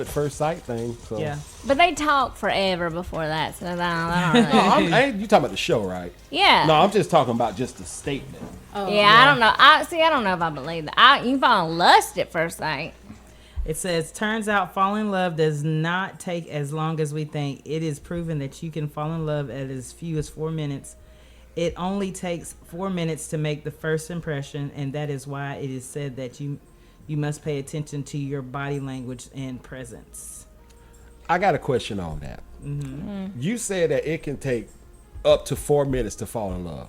at first sight thing. So. Yeah. But they talk forever before that, so that don't No, really. you talking about the show, right? Yeah. No, I'm just talking about just the statement. Oh, Yeah, I don't know. I don't know if I believe that. You can fall in lust at first sight. It says, turns out falling in love does not take as long as we think. It is proven that you can fall in love at as few as 4 minutes. It only takes 4 minutes to make the first impression, and that is why it is said that you must pay attention to your body language and presence. I got a question on that. You said that it can take up to 4 minutes to fall in love.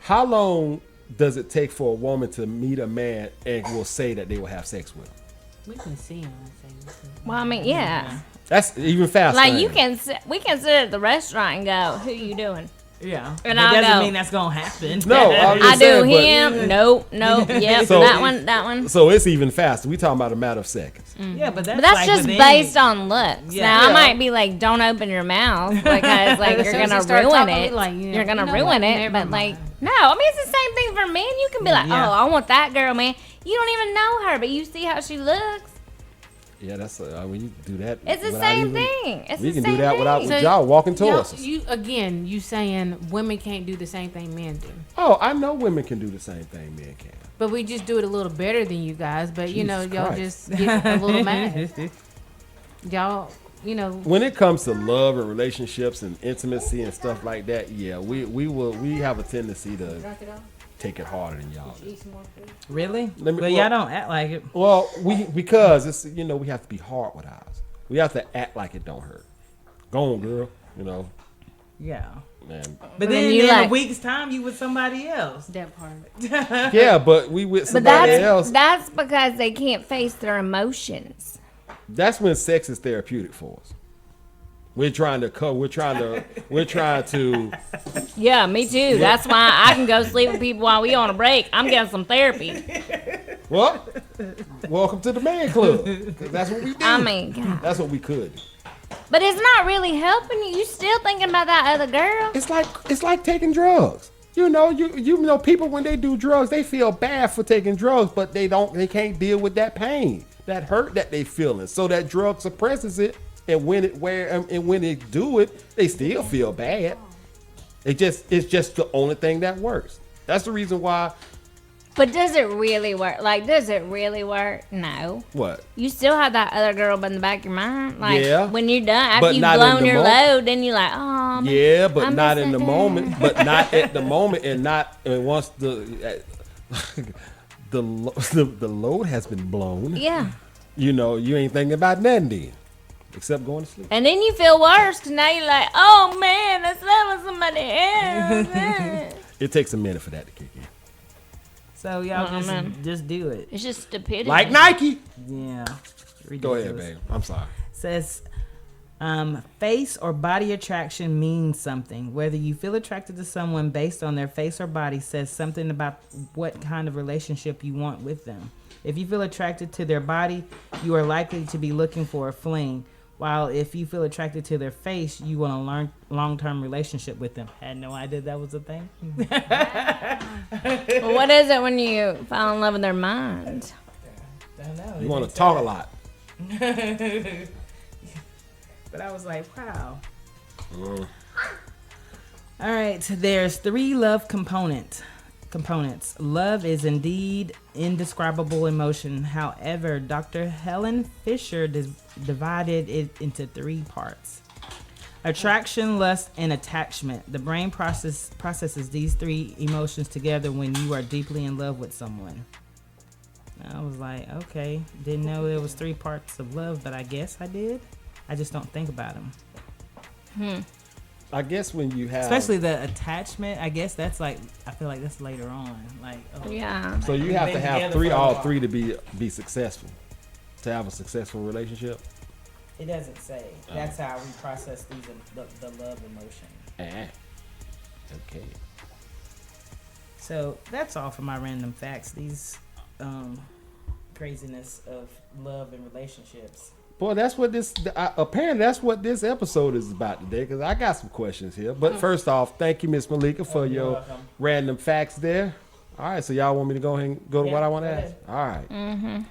How long does it take for a woman to meet a man and will say that they will have sex with him? We can see him. I think. Well, I mean, yeah. That's even faster. Like ain't you it? can, we can sit at the restaurant and go, "Who you doing?" Yeah, And that I'll doesn't go, mean that's gonna happen. No, I'm I just do saying, but- him. Nope. Yep. So- that one. So it's even faster. We talking about a matter of seconds. Yeah, but But that's like just within- based on looks. Yeah. Now Yeah. I might be like, don't open your mouth because like As you're soon as gonna you start ruin talking, it. we like, You're gonna you know ruin what? it. Never But like, mind. no, I mean it's the same thing for men. You can be like, Yeah. oh, I want that girl, man. You don't even know her, but you see how she looks. Yeah, that's when you do that. It's the without same even- thing. It's We the can same do that without thing. with y'all walking towards us. You saying women can't do the same thing men do. Oh, I know women can do the same thing men can. But we just do it a little better than you guys. But you know, Jesus y'all Christ. just get a little mad. Y'all, you know, When it comes to love and relationships and intimacy and stuff like that, yeah, we have a tendency to take it harder than y'all. Really? Let me- But well- y'all don't act like it. Well, because it's we have to be hard with ours. We have to act like it don't hurt. Go on, girl. Yeah. Man. But then then you in like- a week's time, you with somebody else. that part. Yeah, but we with But somebody else. that's because they can't face their emotions. That's when sex is therapeutic for us. We're trying to. Yeah, me too. That's why I can go sleep with people while we on a break. I'm getting some therapy. Well, welcome to the man club. 'Cause that's what we do. I mean, God. That's what we could do. But it's not really helping you. You still thinking about that other girl. It's like taking drugs. You know, people when they do drugs, they feel bad for taking drugs, but they can't deal with that pain, that hurt that they feeling. So that drug suppresses it, and when they do it, they still feel bad. It's just the only thing that works. That's the reason why. But does it really work? Like, does it really work? No. What? You still have that other girl in the back of your mind. Like, Yeah. when you're done, after But you've not in blown the your moment. load, then you're like, oh, man, Yeah, but I not miss in the that moment. girl. But not at the moment, and once the load has been blown. Yeah. You ain't thinking about nothing then, except going to sleep. And then you feel worse because now you're like, oh, man, that's with somebody else. It takes a minute for that to kick in. So y'all Oh, man. just do it. It's just stupidity. Like Nike. Yeah. Go Ridiculous. ahead, babe. I'm sorry. Says face or body attraction means something. Whether you feel attracted to someone based on their face or body says something about what kind of relationship you want with them. If you feel attracted to their body, you are likely to be looking for a fling. While if you feel attracted to their face, you want a long-term relationship with them. Had no idea that was a thing. Well, what is it when you fall in love with their mind? I know. You want to talk a lot. But I was like, wow. All right, there's 3 love components. Love is indeed indescribable emotion. However, Dr. Helen Fisher divided it into 3 parts. Attraction, lust, and attachment. The brain processes these 3 emotions together when you are deeply in love with someone. I was like, okay, didn't know there was 3 parts of love, but I guess I did. I just don't think about them. I guess when you have, Especially the attachment, I guess that's like, I feel like that's later on. Like, oh, Yeah. so you We've have been to have together for a all while. 3 to be successful, to have a successful relationship. it doesn't say. That's how we process these the love emotion. Okay. So that's all for my random facts. These craziness of love and relationships. Boy, that's what apparently that's what this episode is about today. Because I got some questions here. But first off, thank you, Miss Malika, for you're your welcome. random facts there. All right, so y'all want me to go ahead and go to Yeah, what I want to go ask? ahead. All right.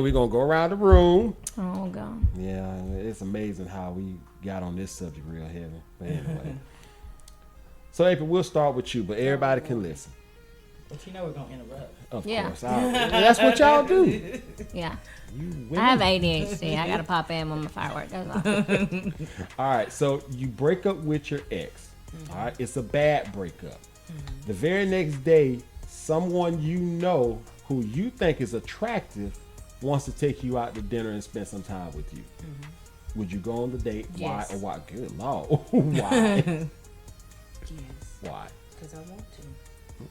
We're gonna go around the room. Oh, God. Yeah, it's amazing how we got on this subject real heavy. But anyway. So April, we'll start with you, but everybody can listen. But you know we're going to interrupt. Of Yeah. course. That's what y'all do. Yeah. You I have women. ADHD. I got to pop in when my firework goes off. All right, so you break up with your ex. All right, it's a bad breakup. The very next day, someone you know who you think is attractive wants to take you out to dinner and spend some time with you. Would you go on the date? Yes. Why? Or why? Good Lord. Why? Yes, Why? because I want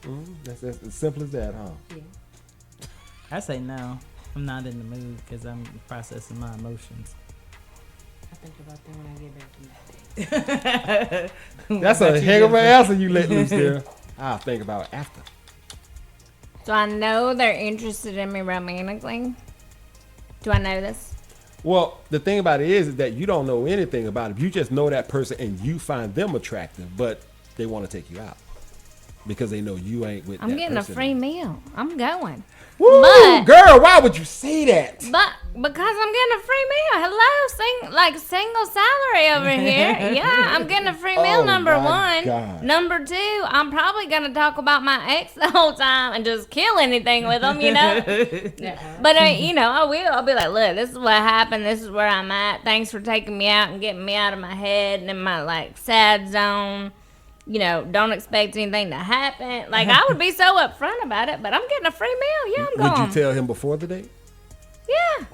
to. That's as simple as that, huh? Yeah. I say no. I'm not in the mood because I'm processing my emotions. I think about them when I get back from that. That's a heck of an answer you let loose there. I'll think about it after. So I know they're interested in me romantically. Do I know this? Well, the thing about it is that you don't know anything about it. You just know that person and you find them attractive, but they want to take you out because they know you ain't with. I'm getting a free meal. I'm going. Woo, But- girl, why would you say that? But because I'm getting a free meal. Hello, single salary over here. Yeah, I'm getting a free meal, Oh, number my one. God. Number two, I'm probably going to talk about my ex the whole time and just kill anything with them, you know? But, I will. I'll be like, look, this is what happened. This is where I'm at. Thanks for taking me out and getting me out of my head and in my, sad zone. Don't expect anything to happen. Like, I would be so upfront about it, but I'm getting a free meal. Yeah, I'm going. Would you tell him before the date? Yeah.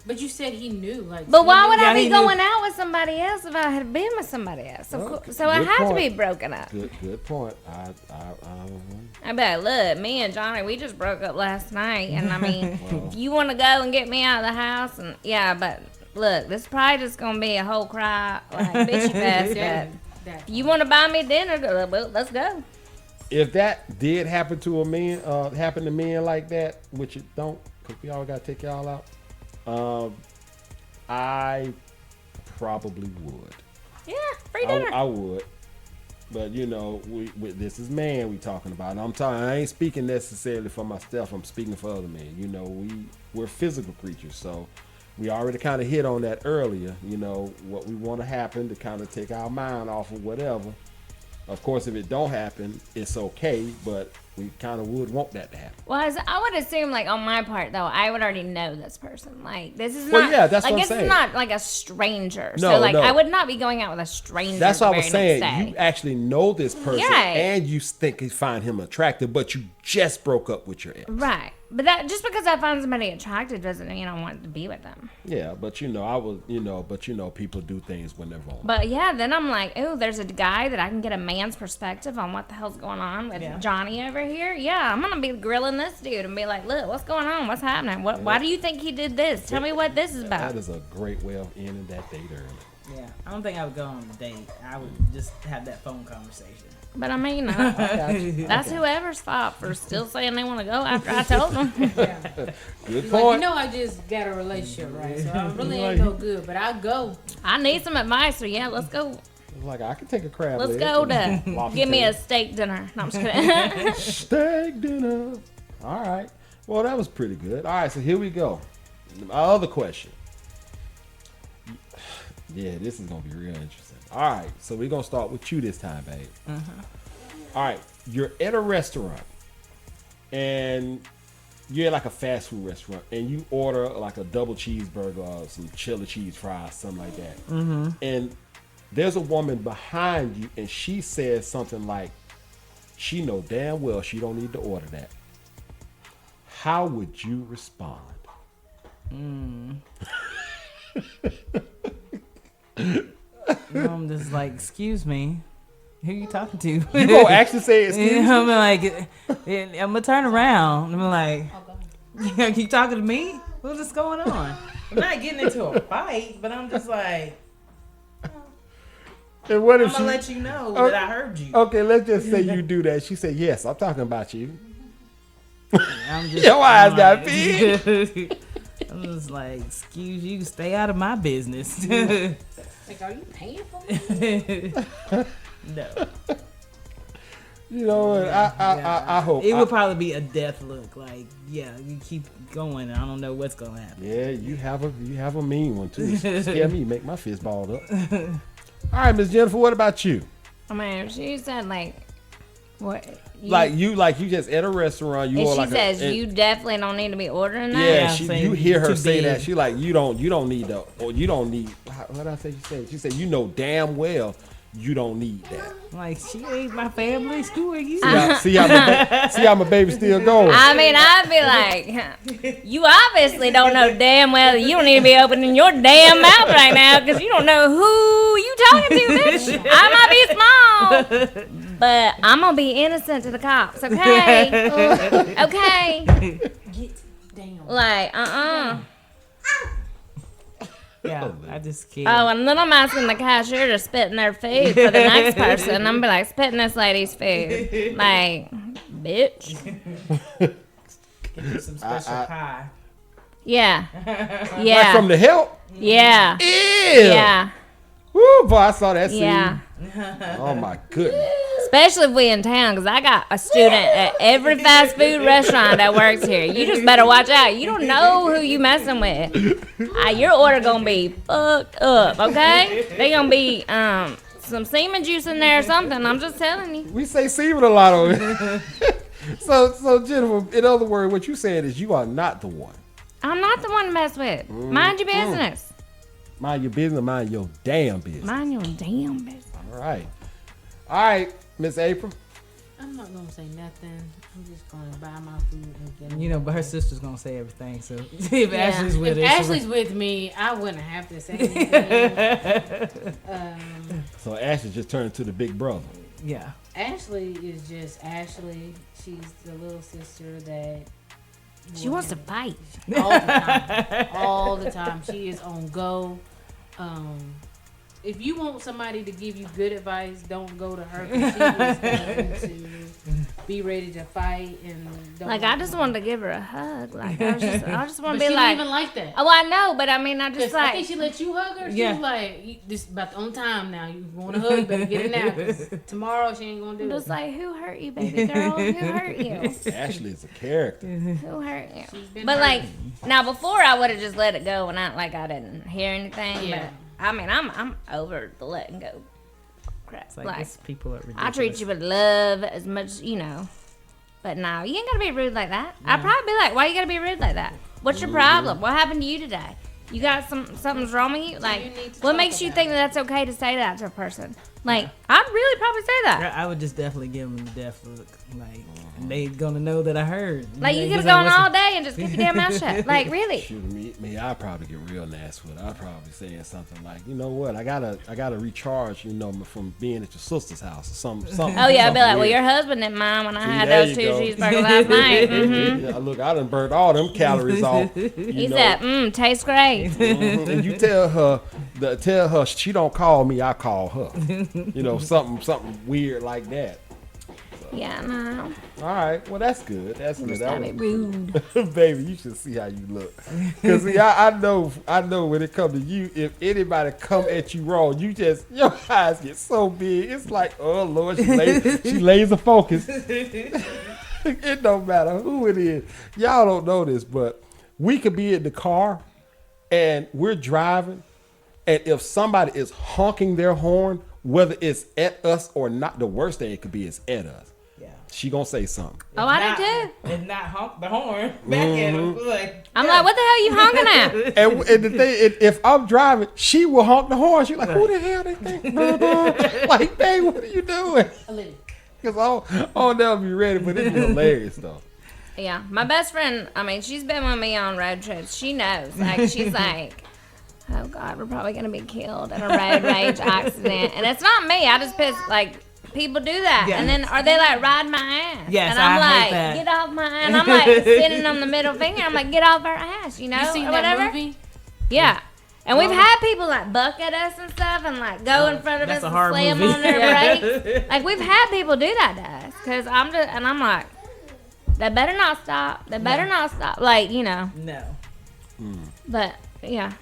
But you said he knew. But why would I Yeah, he be knew. going out with somebody else if I had been with somebody else? So I good had to point. be broken up. Good point. I'd be like, look, me and Johnny, we just broke up last night. And I mean, if you want to go and get me out of the house, and yeah, but look, this probably just going to be a whole cry, bitchy fest. But if you want to buy me dinner, well, let's go. If that did happen to a man, happen to men like that, which it don't, because we all got to take y'all out, I probably would. Yeah, free dinner. I would. But this is man we talking about. And I ain't speaking necessarily for myself. I'm speaking for other men. We're physical creatures, so we already kind of hit on that earlier. What we want to happen to kind of take our mind off of whatever. Of course, if it don't happen, it's okay. But we kind of would want that to happen. Well, I would assume, on my part, though, I would already know this person. This is Well, not, yeah, that's what I'm this saying. is not, a stranger. No, so, no. I would not be going out with a stranger. That's what I the was very saying. next day. You actually know this person, Yeah. and you think you find him attractive, but you just broke up with your ex. Right. But that just because I find somebody attractive doesn't mean I want to be with them. Yeah, but people do things when they're vulnerable. But yeah, then I'm like, oh, there's a guy that I can get a man's perspective on what the hell's going on with Johnny over here. Yeah, I'm gonna be grilling this dude and be like, look, what's going on? What's happening? Why do you think he did this? Tell me what this is about. That is a great way of ending that date early. Yeah, I don't think I would go on a date. I would just have that phone conversation. But I mean, that's whoever's fault for still saying they want to go after I told them. Good Like, point. I just got a relationship, right? So I really ain't no good, but I'll go. I need some advice, so yeah, let's go. Like, I can take a crab Let's leg go and to lobster give me a tail. steak dinner. No, I'm just kidding. Steak dinner. All right. Well, that was pretty good. All right, so here we go. My other question. Yeah, this is going to be real interesting. All right, so we're going to start with you this time, babe. All right, you're at a restaurant, and you're at a fast food restaurant, and you order a double cheeseburger or some chili cheese fries, something like that. And there's a woman behind you, and she says something like, she know damn well she don't need to order that. How would you respond? I'm just like, excuse me, who you talking to? You gonna actually say excuse me? I'm like, I'm gonna turn around. I'm like, you talking to me? What's going on? I'm not getting into a fight, but I'm just like, And what I'm if gonna she? let you know that I heard you. Okay, let's just say you do that. She said, "Yes, I'm talking about you." I'm just, Your eyes I'm got like- big. I'm just like, excuse you, stay out of my business. Like, are you paying for me? No. You know what? I hope. It would probably be a death look. Like, yeah, you keep going. I don't know what's gonna happen. Yeah, you have a mean one too. Scare me, make my fist balled up. All right, Miss Jennifer, what about you? I mean, she said what? You just at a restaurant. You And order she says you definitely don't need to be ordering that. Yeah, saying you hear her too say big. that. She like you don't need the or you don't need. What did I say? She said you know damn well you don't need that. Like, she ain't my family. Who are you? See how my baby still going. I mean, I'd be like, you obviously don't know damn well that you don't need to be opening your damn mouth right now because you don't know who you talking to, bitch. I might be small, but I'm going to be innocent to the cops, okay? Okay. Get down. Like, Yeah, Yeah, I just can't. Oh, and then I'm asking the cashier to spit in their food for the next person. I'm be like, spit in this lady's food. Like, bitch. Get you some special pie. Yeah. Like Yeah. from the help? Yeah. Ew. Yeah. Woo, boy, I saw that scene. Yeah. Oh, my goodness. Especially if we in town, because I got a student at every fast food restaurant that works here. You just better watch out. You don't know who you messing with. Your order gonna be fucked up, okay? They gonna be some semen juice in there or something. I'm just telling you. We say semen a lot over here. So, Jennifer, in other words, what you saying is you are not the one. I'm not the one to mess with. Mind your business. Mind your business, mind your damn business. Mind your damn business. All right, Miss April. I'm not gonna say nothing. I'm just gonna buy my food and get it. You know, but her sister's gonna say everything. So if Ashley's with if her, Ashley's with me, I wouldn't have to say anything. So Ashley just turned into the big brother. yeah. Ashley is just Ashley. She's the little sister that She wants to fight. all the time. All the time. She is on go. If you want somebody to give you good advice, don't go to her. 'Cause she is going to be ready to fight and don't. Like, I just wanted to give her a hug. Like, I just want But to she be don't like, even like that. oh, I know, but I mean, I just 'Cause I think like, she let you hug her. She Yeah. was like, "This about the only time now. You want to hug? Better get it now. 'Cause tomorrow she ain't gonna do just it." like, who hurt you, baby girl? Who hurt you? Ashley is a character. Who hurt you? She's been But hurt. like, now before I would have just let it go and not like I didn't hear anything. Yeah. But I mean, I'm over the letting go crap. It's like, Like, these people are ridiculous. I treat you with love as much, you know. But no, you ain't gotta be rude like that. I'd probably be like, why you gotta be rude like that? What's your problem? What happened to you today? You got something's wrong with you? Like, you need to what talk makes you about think that that's okay to say that to a person? Like, I'd really probably say that. I would just definitely give them the death look. Like, and they gonna know that I heard. Like, you They could have just gone like, all day and just keep your damn mouth shut. Like, really? Shoot, me, I'd probably get real nasty with it. I'd probably saying something like, you know what, I gotta recharge, you know, from being at your sister's house or something. Oh, yeah, I'd be like, well, weird. your husband didn't mind when I had there those you 2 go. cheeseburgers last night. Mm-hmm. Yeah, look, I done burnt all them calories off. He said, tastes great. And you tell her she don't call me, I call her. You know, something weird like that. Yeah, no. All right, well that's good. That's good. Just gotta be rude. Baby, you should see how you look. Cause see, I know when it comes to you, if anybody come at you wrong, your eyes get so big. It's like, oh Lord, she laser focused. It don't matter who it is. Y'all don't know this, but we could be in the car and we're driving, and if somebody is honking their horn, whether it's at us or not, the worst thing it could be is at us. Yeah. She gonna say something. Oh, I do too. And not honk the horn back at them. Like, I'm like, what the hell you honking at? And the thing, if I'm driving, she will honk the horn. She's like, who the hell they think? Like, babe, what are you doing? Because I'll never be ready, but it's hilarious though. Yeah, my best friend, I mean, she's been with me on road trips. She knows. Like, she's like, oh, God, we're probably going to be killed in a road rage accident. And it's not me. I just piss, like, people do that. Yeah. And then are they, like, riding my ass? Yes, and I'm I hate like, that. get off my ass. And I'm, like, sending them the middle finger. I'm like, get off her ass, you know? You seen or that whatever. movie? Yeah. And we've had people, like, buck at us and stuff and, like, go in front of us That's a and hard slam movie. on their brakes. Like, we've had people do that to us. Because I'm like, they better not stop. They better not stop. Like, you know. no. But, yeah.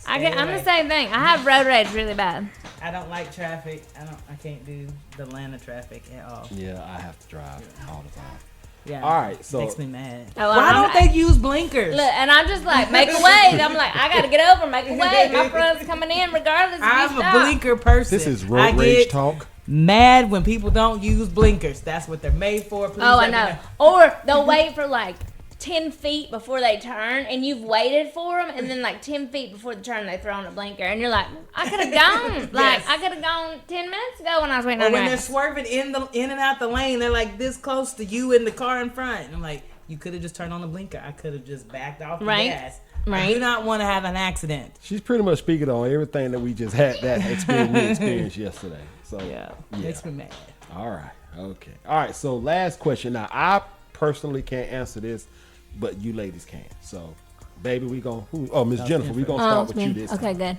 I'm away. the same thing. I have road rage really bad. I don't like traffic. I can't do the Atlanta traffic at all. Yeah, I have to drive all the time. Yeah. All right, so makes me mad. Oh, Why don't they use blinkers? Look, and I'm just like, make a way. I'm like, I gotta get over, make a way. My front's coming in regardless if I'm you a stop. blinker person. this is I road rage get talk. mad when people don't use blinkers. That's what they're made for. Please Oh, I let me know. Or they'll wait for like 10 feet before they turn, and you've waited for them, and then like 10 feet before the turn, they throw on a blinker, and you're like, I could have gone. Like, Yes. I could have gone 10 minutes ago when I was waiting Or on when you. they're swerving in and out the lane, they're like this close to you in the car in front. And I'm like, you could have just turned on the blinker. I could have just backed off the Right. gas. Right. I do not want to have an accident. She's pretty much speaking on everything that we just had that experience yesterday. So Yeah. Makes me mad. All right. Okay. All right. So last question. Now I personally can't answer this, but you ladies can. So baby, Miss Jennifer, we gonna start with you this Okay, time.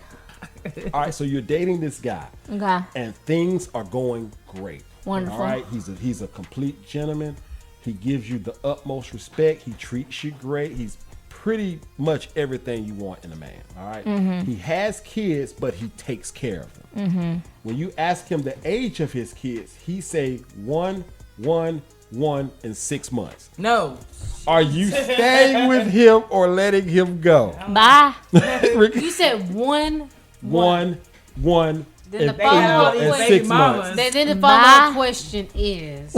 good. All right, so you're dating this guy, Okay. and things are going great. Wonderful. All right, he's a complete gentleman. He gives you the utmost respect. He treats you great. He's pretty much everything you want in a man. All right? He has kids, but he takes care of them. When you ask him the age of his kids, he say 1, 1, 1 in 6 months. No. Are you staying with him or letting him go? Bye. You said 1, 1, 1 Then in the follow-up in question- 6 mamas. months. Then the Bye. follow-up question is,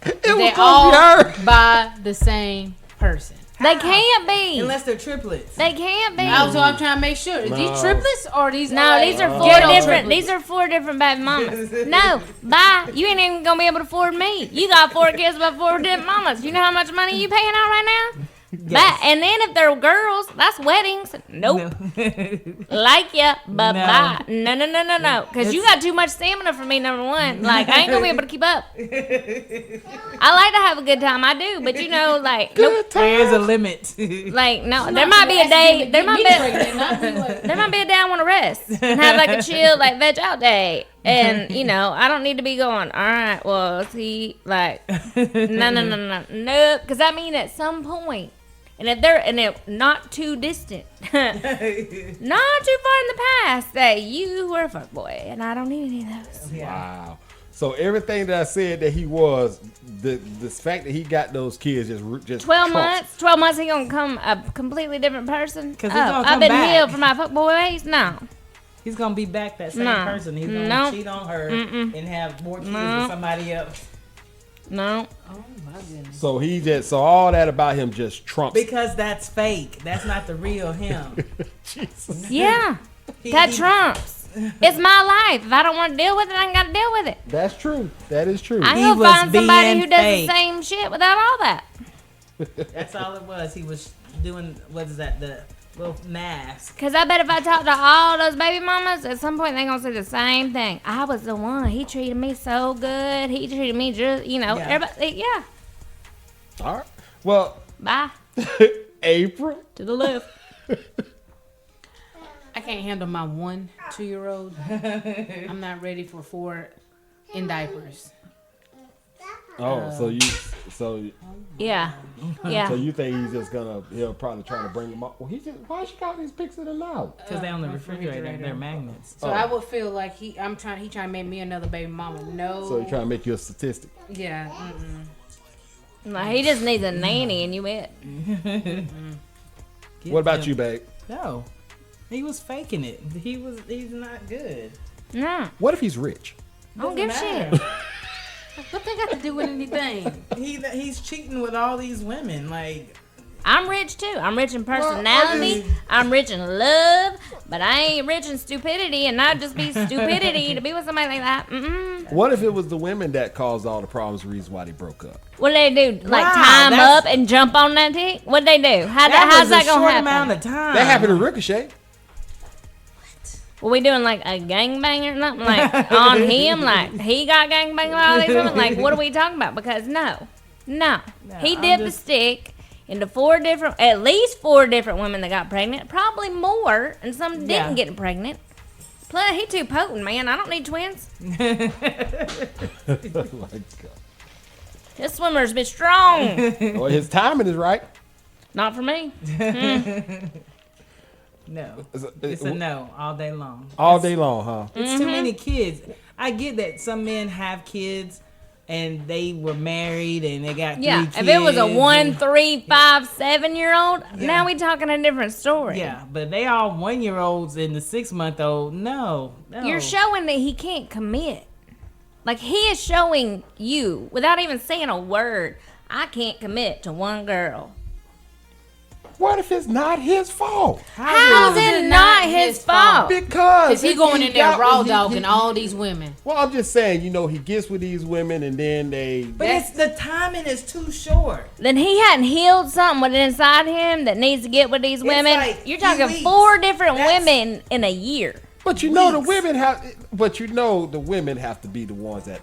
It they was all gonna be her. by the same person? They can't be. Unless they're triplets. They can't be. So I'm trying to make sure. Are No. these triplets or these? No, these are four ghetto different. triplets? These are 4 different baby mamas. No, bye. You ain't even gonna be able to afford me. You got 4 kids by 4 different mamas. You know how much money you paying out right now? Bye. And then if they're girls, that's weddings. Nope. Like ya, but No. bye. No. Because you got too much stamina for me. Number one, like I ain't gonna be able to keep up. I like to have a good time. I do, but like nope. There's a limit. Like no, there might be a day. There might be. be. There might be a day I want to rest and have like a chill, like veg out day. And, I don't need to be going, all right, well, see, like, no. Because I mean, at some point, and if they're not too distant, not too far in the past, that you were a fuckboy, and I don't need any of those. Wow. So everything that I said that he was, the fact that he got those kids just 12 trumps. months? 12 months he gonna come a completely different person? 'Cause he's gonna I've come been back. healed from my fuckboy ways? No. He's gonna be back that same No. person. He's gonna Nope. cheat on her and have more kids with somebody else. No. Oh my goodness. So all that about him just trumps. Because that's fake. That's not the real him. Jesus. Yeah. He- That he- trumps. It's my life. If I don't want to deal with it, I ain't got to deal with it. That's true. That is true. I He ain't was gonna find somebody being who does fake. the same shit without all that. That's all it was. He was doing, what is that, the little mask. Cause I bet if I talk to all those baby mamas, at some point they gonna say the same thing. I was the one. He treated me so good. He treated me just, everybody, yeah. All right. Well, Bye. April. To the left. I can't handle my 1 2-year-old. I'm not ready for 4 in diapers. Oh, so Yeah. Yeah. you think he'll probably try to bring them up? Well, why she got these pics in the now? Because they on the refrigerator. They're magnets. So I would feel like he trying to make me another baby mama. No. So he trying to make you a statistic. Yeah. Mm-mm. No, he just needs a nanny and you it. What about you, babe? No. He was faking it. He's not good. No. What if he's rich? I don't give a Doesn't shit. matter. What they got to do with anything? He's cheating with all these women. Like, I'm rich too. I'm rich in personality. I'm rich in love, but I ain't rich in stupidity, and not just be stupidity to be with somebody like that. Mm-mm. What if it was the women that caused all the problems, the reason why they broke up? What do they do? Like Wow, tie him that's- up and jump on that dick? What they do? How's was that a gonna short happen? amount of time. That happened to Ricochet. Were we doing like a gangbang or something like on him? Like he got gangbanged by all these women? Like what are we talking about? Because no. He I'm dipped the just- stick into at least four different women that got pregnant, probably more, and some didn't Yeah. get pregnant. Plus, he too potent, man. I don't need twins. My God. His swimmers be strong. Well, his timing is right. Not for me. No. It's a no all day long. All day long, huh? It's too many kids. I get that some men have kids and they were married and they got Yeah, 3 kids. if it was a 1, and- 3, 5, 7-year-old, Yeah. now we talking a different story. Yeah, but they all 1-year-olds and the 6-month-old. No. You're showing that he can't commit. Like he is showing you without even saying a word. I can't commit to one girl. What if it's not his fault? How's it not his fault? Because Is he going in there got- raw he- dogging all these women? Well, I'm just saying, he gets with these women and then But it's the timing is too short. Then he hadn't healed something with inside him that needs to get with these women. like You're few talking weeks. 4 different That's- women in a year. But you know the women have. But you know the women have to be the ones that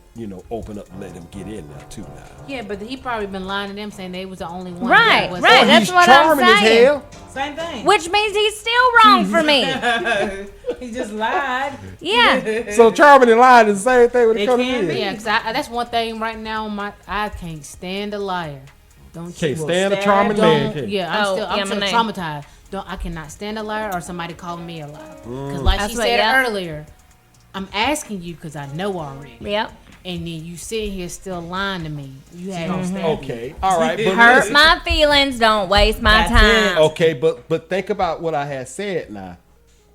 open up and let them get in there too now. Yeah, but he probably been lying to them, saying they was the only one. Right, that was right. That's He's what I'm charming as saying. hell. Same thing. Which means he's still wrong for me. He just lied. Yeah. So charming and lying is the same thing when it It comes to can men. be. Yeah, because that's one thing right now. I can't stand a liar. Don't Can't you? stand a stab, charming man. Don't. Can you? Yeah, I'm still my name. traumatized. I cannot stand a liar or somebody calling me a liar. Because like That's she what- said yep. earlier, I'm asking you because I know already. Yep. And then you sitting here still lying to me. You had Okay, all right. But Hurt listen. my feelings. Don't waste my That's time. it. Okay, but think about what I had said now.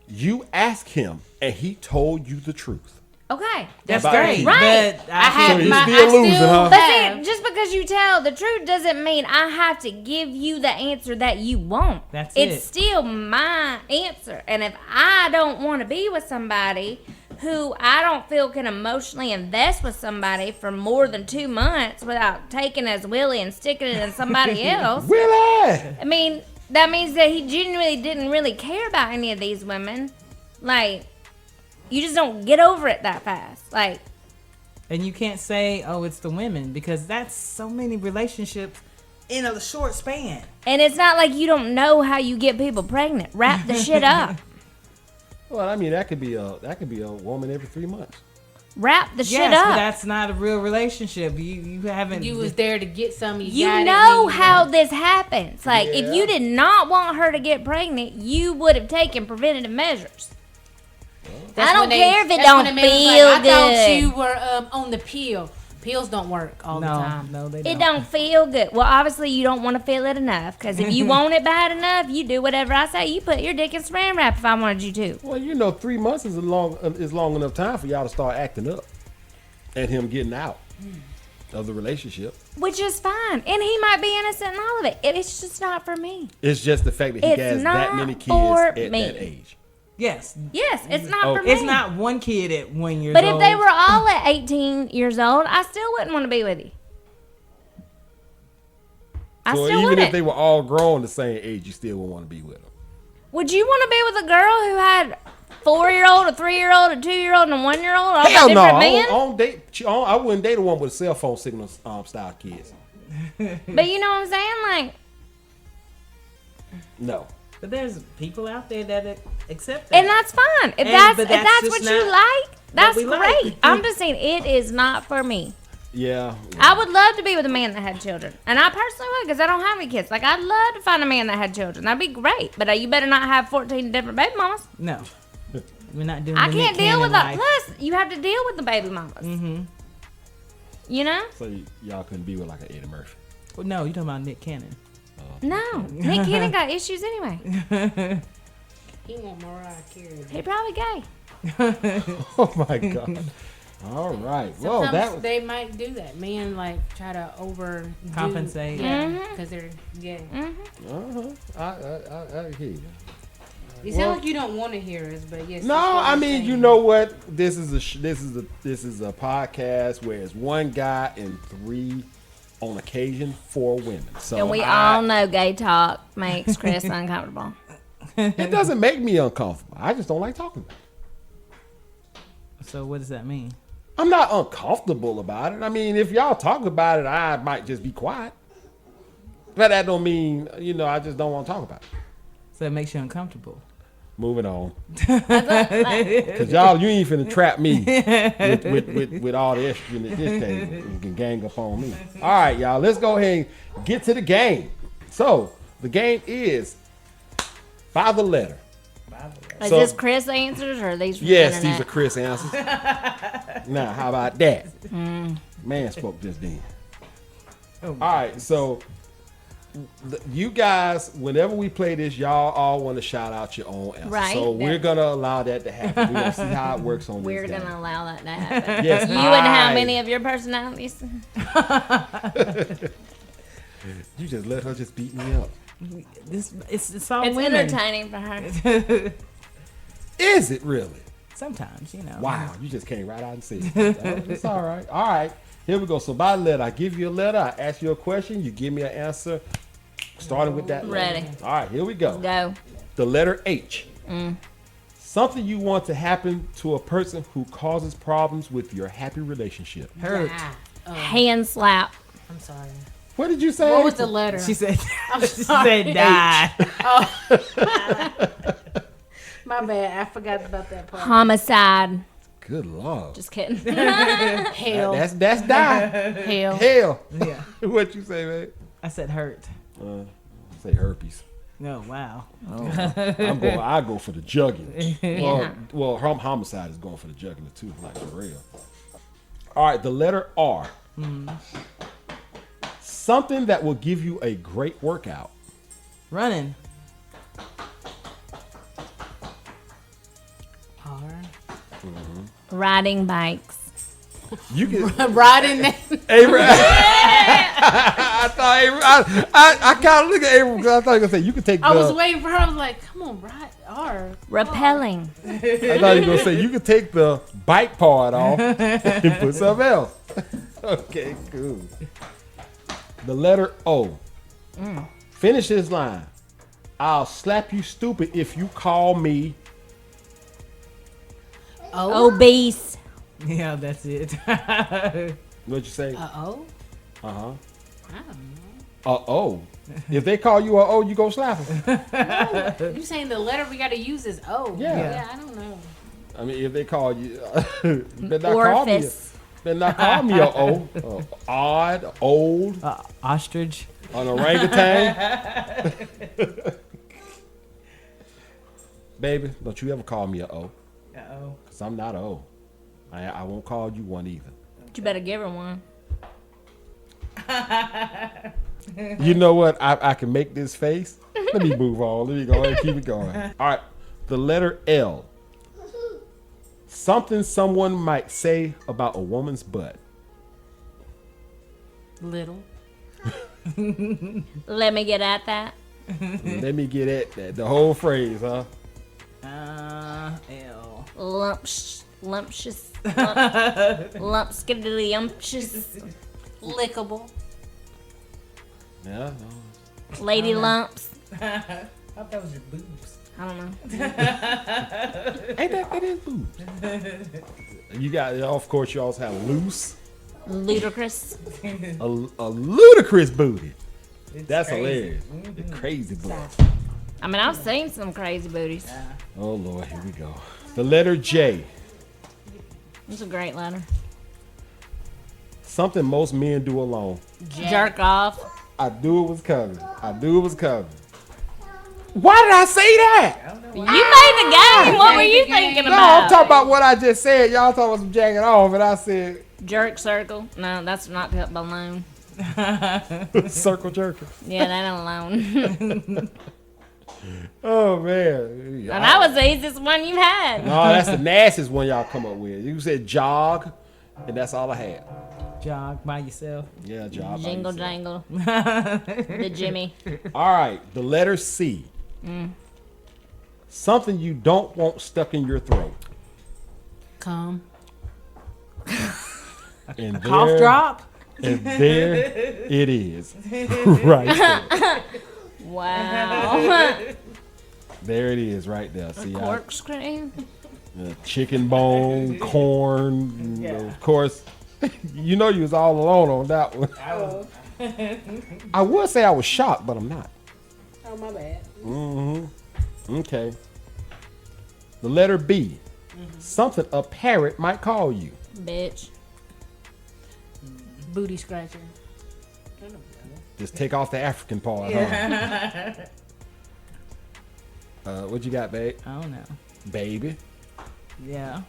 You asked him, and he told you the truth. Okay. That's About great. you. Right. But I have you my. still I losing, still huh? But have. see, just because you tell the truth doesn't mean I have to give you the answer that you want. That's it's it. still my answer. And if I don't want to be with somebody who I don't feel can emotionally invest with somebody for more than 2 months without taking as Willie and sticking it in somebody else, Willie! I mean, that means that he genuinely didn't really care about any of these women. Like, you just don't get over it that fast. Like, and you can't say, "Oh, it's the women," because that's so many relationships in a short span. and it's not like you don't know how you get people pregnant. Wrap the shit up. Well, I mean, that could be a woman every 3 months. Wrap the shit Yes, but up. that's not a real relationship. You haven't. You was there to get some. You got it, know and how this happens. Like, Yeah. if you did not want her to get pregnant, you would have taken preventative measures. That's I don't when they- care if it that's when don't they made us feel I thought good. you were on the pill. Pills don't work all the time. No, they It don't. don't feel good. Well, obviously, you don't want to feel it enough. Because if you want it bad enough, you do whatever I say. You put your dick in saran wrap if I wanted you to. Well, 3 months is long enough time for y'all to start acting up, and him getting out of the relationship. Which is fine. And he might be innocent in all of it. It's just not for me. It's just the fact that he It's has not that many kids for at me. that age. Yes, Yes, it's not Oh, for me. it's not one kid at 1 year But old. if they were all at 18 years old, I still wouldn't want to be with you. I So still even wouldn't. if they were all grown the same age, you still would want to be with them. Would you want to be with a girl who had 4-year-old, a 3-year-old, a 2-year-old, and a 1-year-old? All Hell no! different I men? don't date. I wouldn't date a one with cell phone signal style kids. But you know what I'm saying? Like, No. But there's people out there that accept that. and that's fine. If And- that's but if that's that's just what you not like, that's we great. like. I'm just saying it is not for me. Yeah. I would love to be with a man that had children, and I personally would because I don't have any kids. Like, I'd love to find a man that had children. That'd be great. But you better not have 14 different baby mamas. No, we're not doing. I the can't Nick deal with Cannon that. life. Plus, you have to deal with the baby mamas. Mm-hmm. You know? So y'all couldn't be with like an Eddie Murphy. Well, no, you're talking about Nick Cannon. No, Nick Cannon got issues anyway. He want Mariah Carey. He probably gay. Oh my god. All right. Well, Sometimes that was. they might do that. Men like try to over Compensate. Yeah, Mhm. because they're gay. I hear you. You Well- sound like you don't want to hear us, but yes. No, that's what I I'm mean, saying. you know what? This is a podcast where it's one guy and 3, on occasion, 4 women. So And we all know gay talk makes Chris uncomfortable. it doesn't make me uncomfortable. I just don't like talking about it. So what does that mean? I'm not uncomfortable about it. I mean, if y'all talk about it, I might just be quiet. But that don't mean, I just don't want to talk about it. So it makes you uncomfortable. Moving on. Because y'all, you ain't finna trap me with all the estrogen at this table. You can gang up on me. All right, y'all, let's go ahead and get to the game. So, the game is by the letter. Is So- this Chris answers or are these from Yes, the these are internet? Chris answers. Now, how about that? Man spoke just then. All right, so you guys, whenever we play this, y'all all want to shout out your own answer. Right. So we're going to allow that to happen. We're going to see how it works on We're this going game. to allow that to happen. Yes, You and how I- many of your personalities? You just let her just beat me up. It's all It's women. entertaining for her. Is it really? Sometimes, Wow, you just came right out and said it. It's all right. All right, here we go. So by letter, I give you a letter, I ask you a question, you give me an answer, starting with that letter. Ready. All right, here we go. Go. The letter H. Something you want to happen to a person who causes problems with your happy relationship. Hurt. Hand slap. I'm sorry. What did you say? What was the letter? She said. I'm She sorry. said die. My bad. I forgot about that part. Homicide. Good Lord. Just kidding. Hell. That's die. Hell. Hell. Yeah. What you say, man? I said hurt. Say herpes. No, wow. I go for the jugular. Yeah. Well, homicide is going for the jugular too, like for real. All right, the letter R. Something that will give you a great workout. Running. R. Riding bikes. You can. Riding that. Avery, I thought Avery. I kind of look at Avery because I thought you were gonna say you could take. I was waiting for her. I was like, come on, ride R. Repelling. I thought you were gonna say you could take the bike part off and put something else. Okay, cool. The letter O. Finish this line. I'll slap you stupid if you call me. Obese. Yeah, that's it. What'd you say? O? Uh huh. I don't O. If they call you a O, you go slap them. know. You saying the letter we got to use is O? Yeah. Yeah, I don't know. I mean, if they call you, you better not call me. Orifice. Better not call me a O. Odd, old, Ostrich. an orangutan. Baby, don't you ever call me a O, Uh-oh. because I'm not a O. I won't call you one either. You better give her one. You know what? I can make this face. Let me move on. Let me go ahead and keep it going. All right. The letter L. Something someone might say about a woman's butt. Little. Let me get at that. Let me get at that. The whole phrase, huh? L. Lumptious. Lumpskiddy-umptious. Lickable. Yeah. Lady lumps. I thought that was your boobs. I don't know. Ain't that is boobs? You got, of course, you also have loose, Ludicrous. a ludicrous booty. That's crazy. hilarious. The crazy booty. I mean, I've seen some crazy booties. Oh Lord, here we go. The letter J. It's a great letter. Something most men do alone. Jerk off. I knew it was coming. Why did I say that? You made the game. What were you thinking No, about? I'm talking about what I just said. Y'all talking about some jacking off, and I said Jerk circle. No, that's not the balloon. circle jerker. Yeah, that alone. Oh man. And that was the easiest one you had. No, that's the nastiest one y'all come up with. You said jog, and that's all I had. Jog by yourself. Yeah, jog. by Jingle yourself. jangle. The Jimmy. All right, the letter C. Something you don't want stuck in your throat. Come. And Cough there- drop. And there it is. Right there. Wow. There it is right there. See, Corkscrew. chicken bone, corn. You know, of course, you know you was all alone on that one. I would say I was shocked, but I'm not. Oh, my bad. Okay. The letter B. Something a parrot might call you. Bitch. Booty scratcher. Just take off the African part. Huh? What you got, babe? I don't know. Baby. Yeah.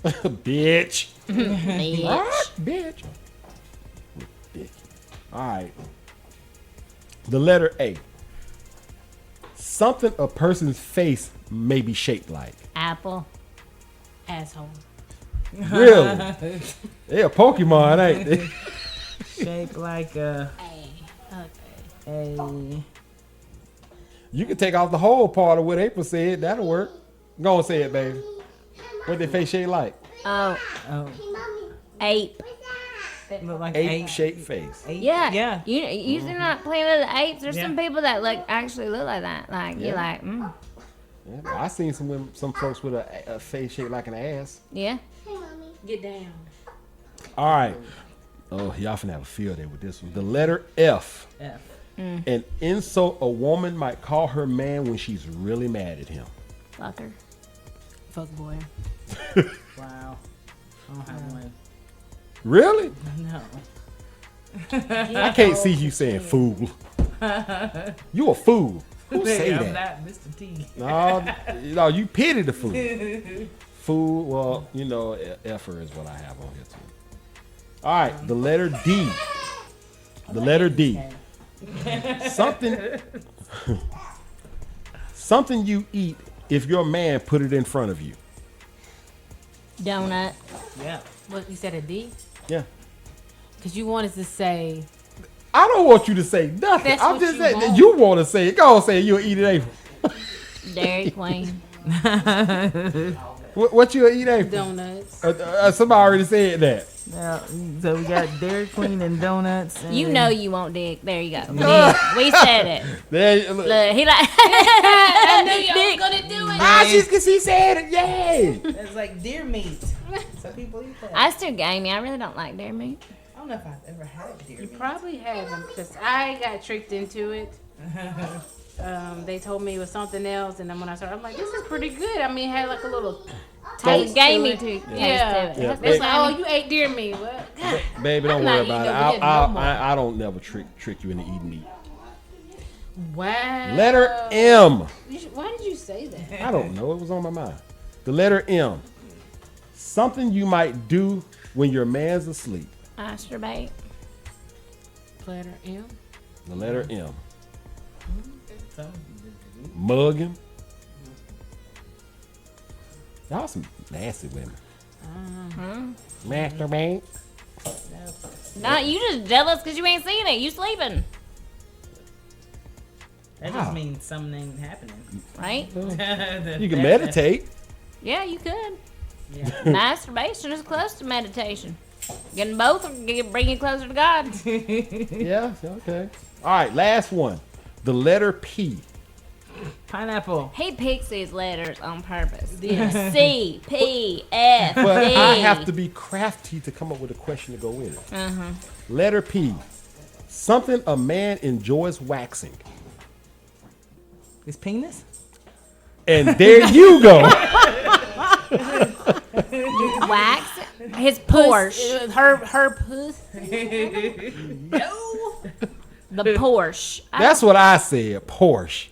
Bitch. Bitch. What? Bitch. All right. The letter A. Something a person's face may be shaped like. Apple. Asshole. Really? They a Pokemon, ain't they? Shaped like a. Okay. A. You can take off the whole part of what April said. That'll work. Go and say it, baby. What their face shaped like? Oh. Oh. Ape. Look like Ape-shaped face. Ape? Yeah. Yeah. You're not playing with the apes. There's Yeah. some people that actually look like that. Like, you're like, Yeah, I seen some folks with a face shaped like an ass. Yeah. Get down. All right. Oh, y'all finna have a field day with this one. The letter F. F. An insult a woman might call her man when she's really mad at him. Fucker. Fuck boy. Wow. I don't have one. Really? No. I can't see you saying fool. You a fool. Who say I'm that? not Mr. T. No, you pity the fool. Fool, well, you know, effer is what I have on here too. All right, the letter D. The letter D. Something you eat if your man put it in front of you. Donut. Yeah. What, you said a D? Yeah. Because you wanted to say, I don't want you to say nothing. That's I'm what just you saying want. you want to say it. Go on, say it. You'll eat it, April. Dairy Queen. What you'll eat, April? donuts. Somebody already said that. Yeah. So we got Dairy Queen and donuts. And You know you won't dig. There you go. We said it. There, look. Look, he like. I knew y'all was going to do it. Ah, she said it. Yay. It's like deer meat. So people eat that. I still gamey. I really don't like dairy meat. I don't know if I've ever had deer You meat. probably haven't, because I got tricked into it. They told me it was something else, and then when I started, I'm like, this is pretty good. I mean, it had like a little taste Gamey to it. too. Yeah. Taste to it. Yeah. It's like, oh, you ate deer meat. What? God. Baby, don't I'm worry not about it. eating no more. I don't never trick you into eating meat. Wow. Letter M. Why did you say that? I don't know. It was on my mind. The letter M. Something you might do when your man's asleep. Masturbate. Letter M. The letter M. Mug him. Y'all some nasty women. Masturbate. No, you just jealous because you ain't seen it. You sleeping, That Wow. just means something ain't happening. right? You can meditate. Yeah, you could. Yeah. Masturbation is close to meditation. Getting both will bring you closer to God. Yeah, okay. All right, last one. The letter P. Pineapple. He picks these letters on purpose. Yeah. C, P, F, But D. I have to be crafty to come up with a question to go with it. Uh-huh. Letter P. Something a man enjoys waxing. His penis? And there you go. Wax. His Porsche. Her puss. No. The Porsche. That's what I said. Porsche.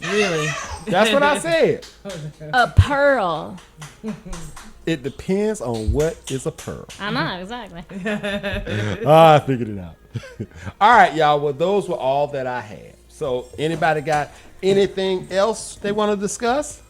Really? That's what I said. A pearl. It depends on what is a pearl. I know, exactly. I figured it out. All right, y'all. Well, those were all that I had. So, anybody got anything else they want to discuss?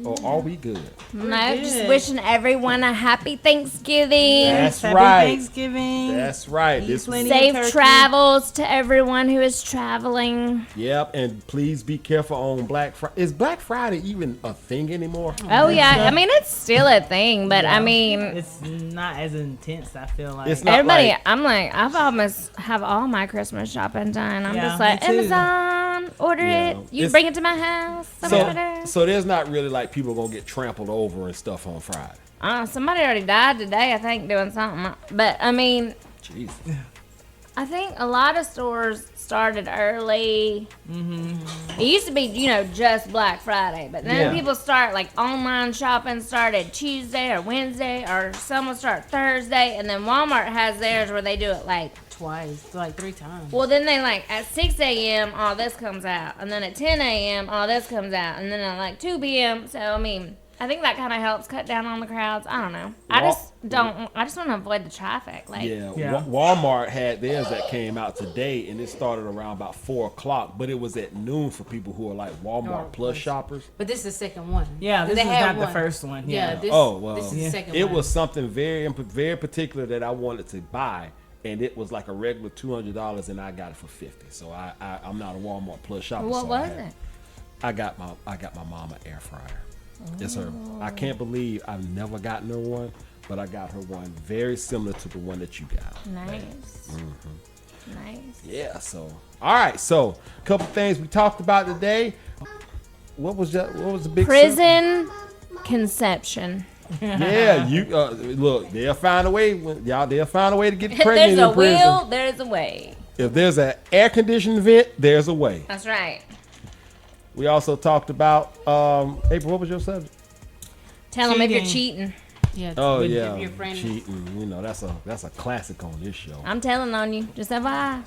Or are we good? No, good. just wishing everyone a happy Thanksgiving. That's Happy right. Thanksgiving. That's right. Eat This plenty of Safe turkey. travels to everyone who is traveling. Yep, and please be careful on Black Friday. Is Black Friday even a thing anymore? Oh yeah, I mean it's still a thing, but I mean It's not as intense, I feel like. It's not everybody. like- I'm like I've almost have all my Christmas shopping done. I'm Yeah, just like me too. Amazon, order Yeah. it. You It's- bring it to my house. So there's not really like people gonna get trampled over and stuff on Friday. Somebody already died today, I think, doing something. But I mean, Jeez. I think a lot of stores started early. It used to be, just Black Friday, but then Yeah. people start like online shopping started Tuesday or Wednesday, or some will start Thursday, and then Walmart has theirs where they do it like. Twice, like 3 times. Well, then they like at 6 a.m. all this comes out, and then at 10 a.m. all this comes out, and then at like 2 p.m. So I mean, I think that kind of helps cut down on the crowds. I don't know. I just want to avoid the traffic. Like, Yeah, Walmart had theirs that came out today, and it started around about 4 o'clock, but it was at noon for people who are like Walmart Plus shoppers. But this is the second one. Yeah, this They is had not the first one. Yeah, Yeah. this, Oh, well, this is the second it one. was something very particular that I wanted to buy, and it was like a regular $200, and I got it for $50. So I'm not a Walmart Plus shopper. what so was it? I got my mom an air fryer. It's her. I can't believe I've never gotten her one, but I got her one very similar to the one that you got. Nice. Nice. Yeah. So all right. So a couple things we talked about today. what was that? What was the big Prison conception. Yeah, you look. They'll find a way. They'll find a way to get pregnant There's a in prison. will, there's a way. If there's an air conditioned vent, there's a way. That's right. We also talked about April. What was your subject? Tell them if you're cheating. Yeah. Oh with yeah, your friend. cheating. You know that's a classic on this show. I'm telling on you. Just FYI.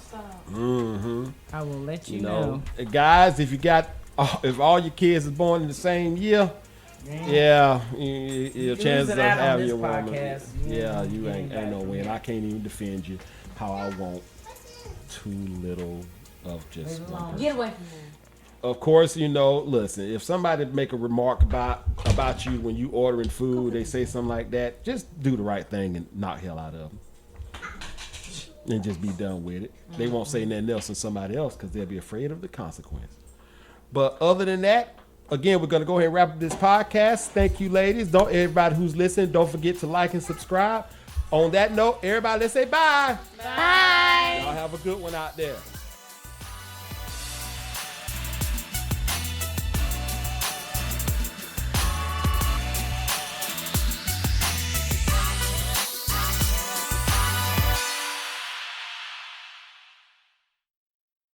I will let you know. Guys, if all your kids is born in the same year, your chances of having your woman. Yeah, you ain't no way, and I can't even defend you. How I want too little of just one person. Get away from there. Of course, listen, if somebody make a remark about you when you ordering food, they say something like that, just do the right thing and knock hell out of them. And just be done with it. They won't say nothing else to somebody else because they'll be afraid of the consequence. But other than that, again, we're going to go ahead and wrap up this podcast. Thank you, ladies. Everybody who's listening, don't forget to like and subscribe. On that note, everybody, let's say bye. Bye. Y'all have a good one out there.